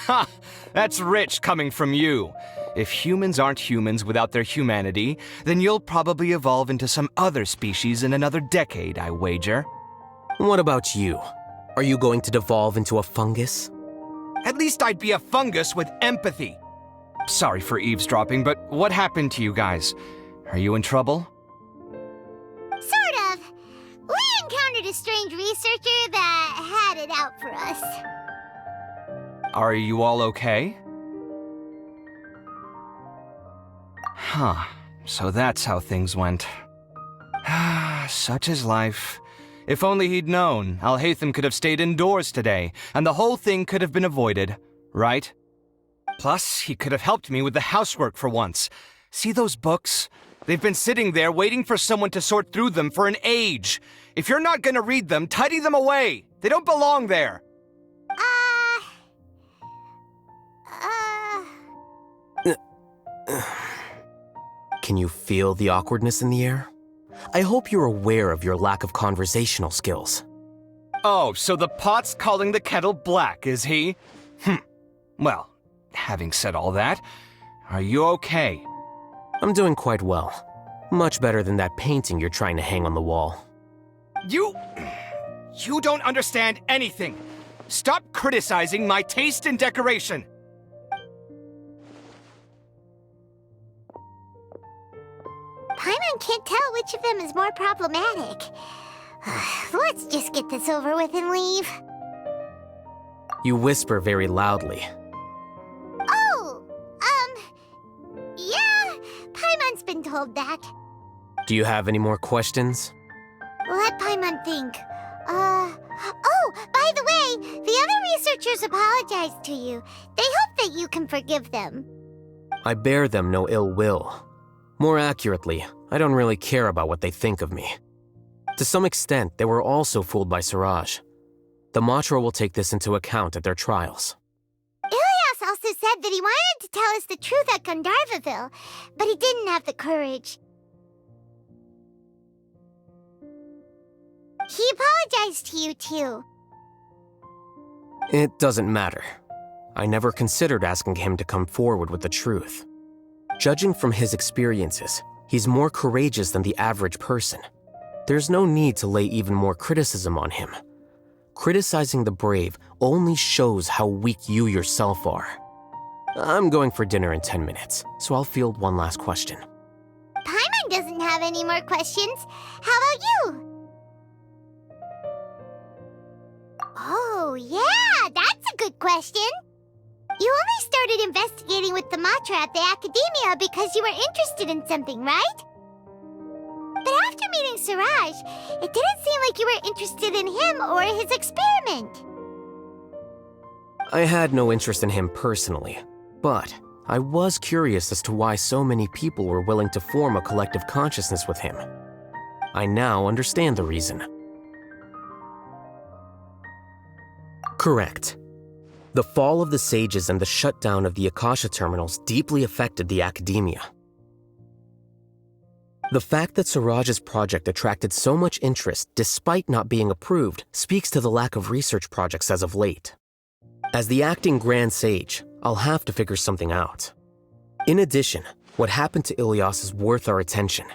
Ha! That's rich coming from you. If humans aren't humans without their humanity, then you'll probably evolve into some other species in another decade, I wager. What about you? Are you going to devolve into a fungus? At least I'd be a fungus with empathy. Sorry for eavesdropping, but what happened to you guys? Are you in trouble? Sort of. We encountered a strange researcher that had it out for us. Are you all okay? Huh. So that's how things went. Such is life. If only he'd known, Alhaitham could have stayed indoors today, and the whole thing could have been avoided, right? Plus, he could have helped me with the housework for once. See those books? They've been sitting there waiting for someone to sort through them for an age. If you're not gonna read them, tidy them away. They don't belong there. Can you feel the awkwardness in the air? I hope you're aware of your lack of conversational skills. Oh, so the pot's calling the kettle black, is he? Well, having said all that, are you okay? I'm doing quite well. Much better than that painting you're trying to hang on the wall. You don't understand anything. Stop criticizing my taste in decoration. Paimon can't tell which of them is more problematic. Let's just get this over with and leave. You whisper very loudly. Oh, yeah, Paimon's been told that. Do you have any more questions? Let Paimon think. Oh, by the way, the other researchers apologized to you. They hope that you can forgive them. I bear them no ill will. More accurately, I don't really care about what they think of me. To some extent, they were also fooled by Siraj. The Matra will take this into account at their trials. Ilias also said said that he wanted to tell us the truth at Gandharvaville, but he didn't have the courage. He apologized to you, too. It doesn't matter. I never considered asking him to come forward with the truth. Judging from his experiences, he's more courageous than the average person. There's no need to lay even more criticism on him. Criticizing the brave only shows how weak you yourself are. I'm going for dinner in 10 minutes, so I'll field one last question. Paimon doesn't have any more questions. How about you? Oh, yeah, that's a good question. You only started investigating with the Matra at the Academia because you were interested in something, right? But after meeting Siraj, it didn't seem like you were interested in him or his experiment. I had no interest in him personally, but I was curious as to why so many people were willing to form a collective consciousness with him. I now understand the reason. Correct. The fall of the sages and the shutdown of the Akasha terminals deeply affected the Academia. The fact that Siraj's project attracted so much interest despite not being approved speaks to the lack of research projects as of late. As the acting Grand Sage, I'll have to figure something out. In addition, what happened to Ilyas is worth our attention.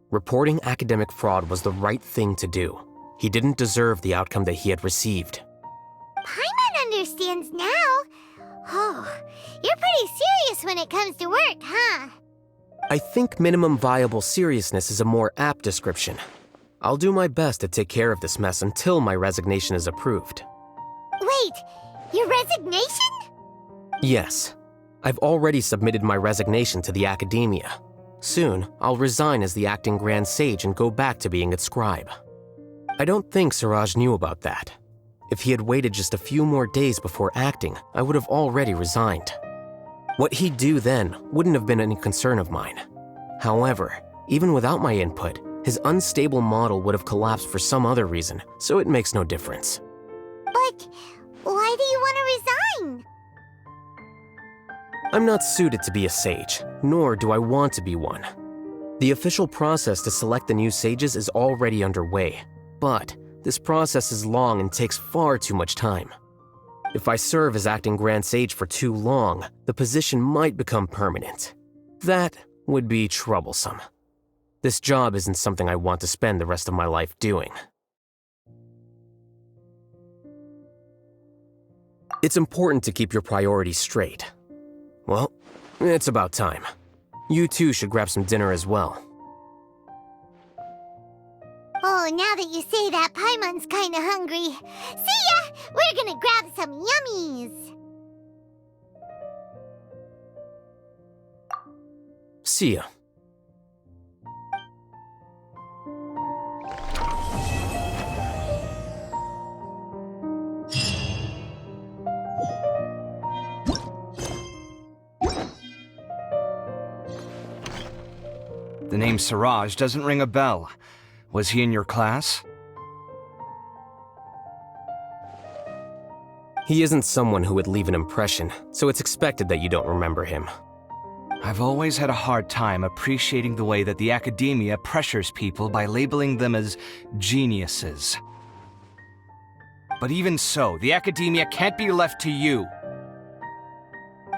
Reporting academic fraud was the right thing to do. He didn't deserve the outcome that he had received. Paimon understands now. Oh, you're pretty serious when it comes to work, huh? I think minimum viable seriousness is a more apt description. I'll do my best to take care of this mess until my resignation is approved. Wait, your resignation? Yes. I've already submitted my resignation to the Academia. Soon, I'll resign as the acting Grand Sage and go back to being its scribe. I don't think Siraj knew about that. If he had waited just a few more days before acting, I would have already resigned. What he'd do then wouldn't have been any concern of mine. However, even without my input, his unstable model would have collapsed for some other reason, so it makes no difference. But why do you want to resign? I'm not suited to be a sage, nor do I want to be one. The official process to select the new sages is already underway, but this process is long and takes far too much time. If I serve as acting Grand Sage for too long, the position might become permanent. That would be troublesome. This job isn't something I want to spend the rest of my life doing. It's important to keep your priorities straight. Well, it's about time. You too should grab some dinner as well. Oh, now that you say that, Paimon's kinda hungry. See ya! We're gonna grab some yummies! See ya. The name Siraj doesn't ring a bell. Was he in your class? He isn't someone who would leave an impression, so it's expected that you don't remember him. I've always had a hard time appreciating the way that the Academia pressures people by labeling them as geniuses. But even so, the Academia can't be left to you.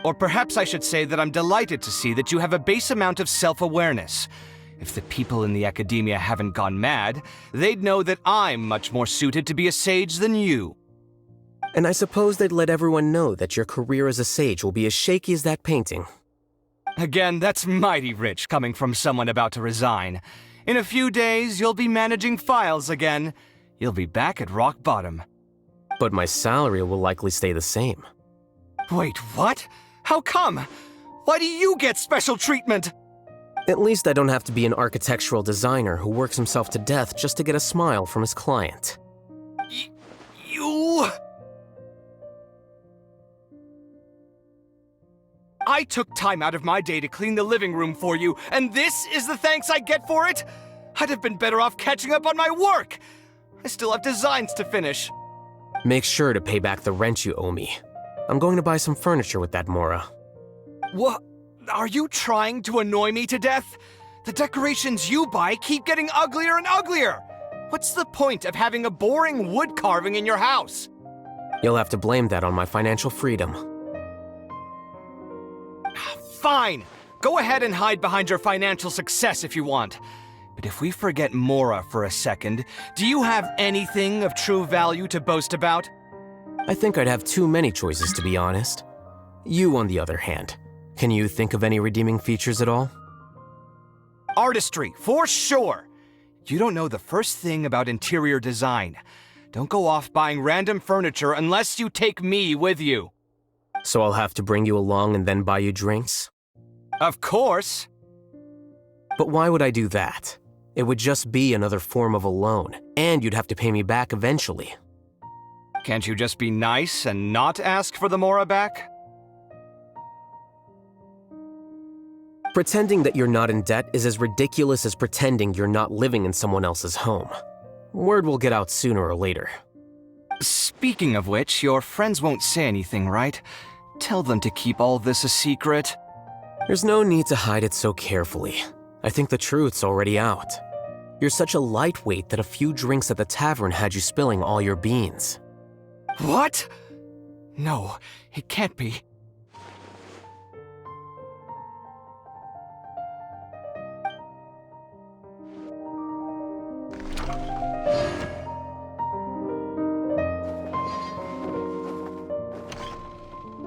Or perhaps I should say that I'm delighted to see that you have a base amount of self-awareness. If the people in the Academia haven't gone mad, they'd know that I'm much more suited to be a sage than you. And I suppose they'd let everyone know that your career as a sage will be as shaky as that painting. Again, that's mighty rich coming from someone about to resign. In a few days, you'll be managing files again. You'll be back at rock bottom. But my salary will likely stay the same. Wait, what? How come? Why do you get special treatment? At least I don't have to be an architectural designer who works himself to death just to get a smile from his client. You... I took time out of my day to clean the living room for you, and this is the thanks I get for it? I'd have been better off catching up on my work. I still have designs to finish. Make sure to pay back the rent you owe me. I'm going to buy some furniture with that, Mora. What? Are you trying to annoy me to death? The decorations you buy keep getting uglier and uglier! What's the point of having a boring wood carving in your house? You'll have to blame that on my financial freedom. Fine! Go ahead and hide behind your financial success if you want. But if we forget Mora for a second, do you have anything of true value to boast about? I think I'd have too many choices, to be honest. You, on the other hand, can you think of any redeeming features at all? Artistry, for sure! You don't know the first thing about interior design. Don't go off buying random furniture unless you take me with you. So I'll have to bring you along and then buy you drinks? Of course! But why would I do that? It would just be another form of a loan, and you'd have to pay me back eventually. Can't you just be nice and not ask for the Mora back? Pretending that you're not in debt is as ridiculous as pretending you're not living in someone else's home. Word will get out sooner or later. Speaking of which, your friends won't say anything, right? Tell them to keep all this a secret. There's no need to hide it so carefully. I think the truth's already out. You're such a lightweight that a few drinks at the tavern had you spilling all your beans. What? No, it can't be.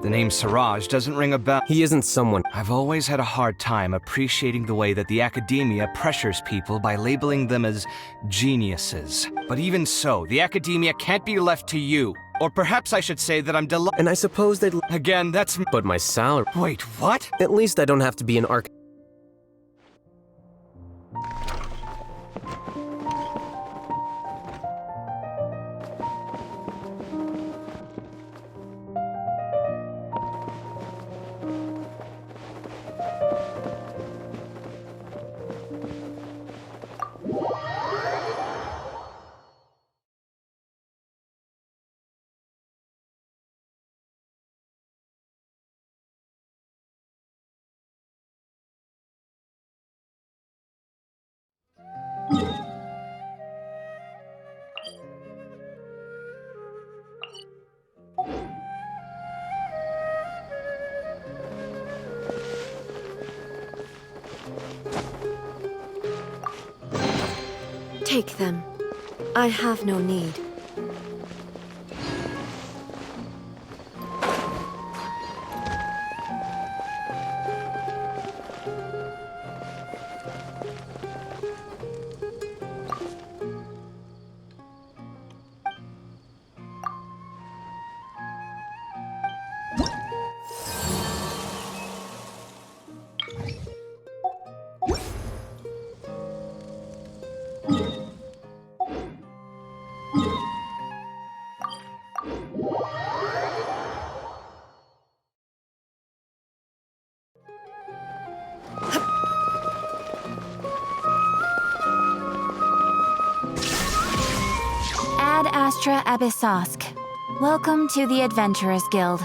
The name Siraj doesn't ring a bell. He isn't someone. I've always had a hard time appreciating the way that the academia pressures people by labeling them as geniuses. But even so, the academia can't be left to you. Or perhaps I should say that I'm delighted. And I suppose they'd... Again, that's... But my salary... Wait, what? At least I don't have to be an arch... Take them. I have no need. Ad Astra Abyssosk. Welcome to the Adventurers Guild.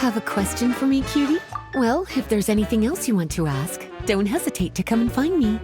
Have a question for me, cutie? Well, if there's anything else you want to ask, don't hesitate to come and find me.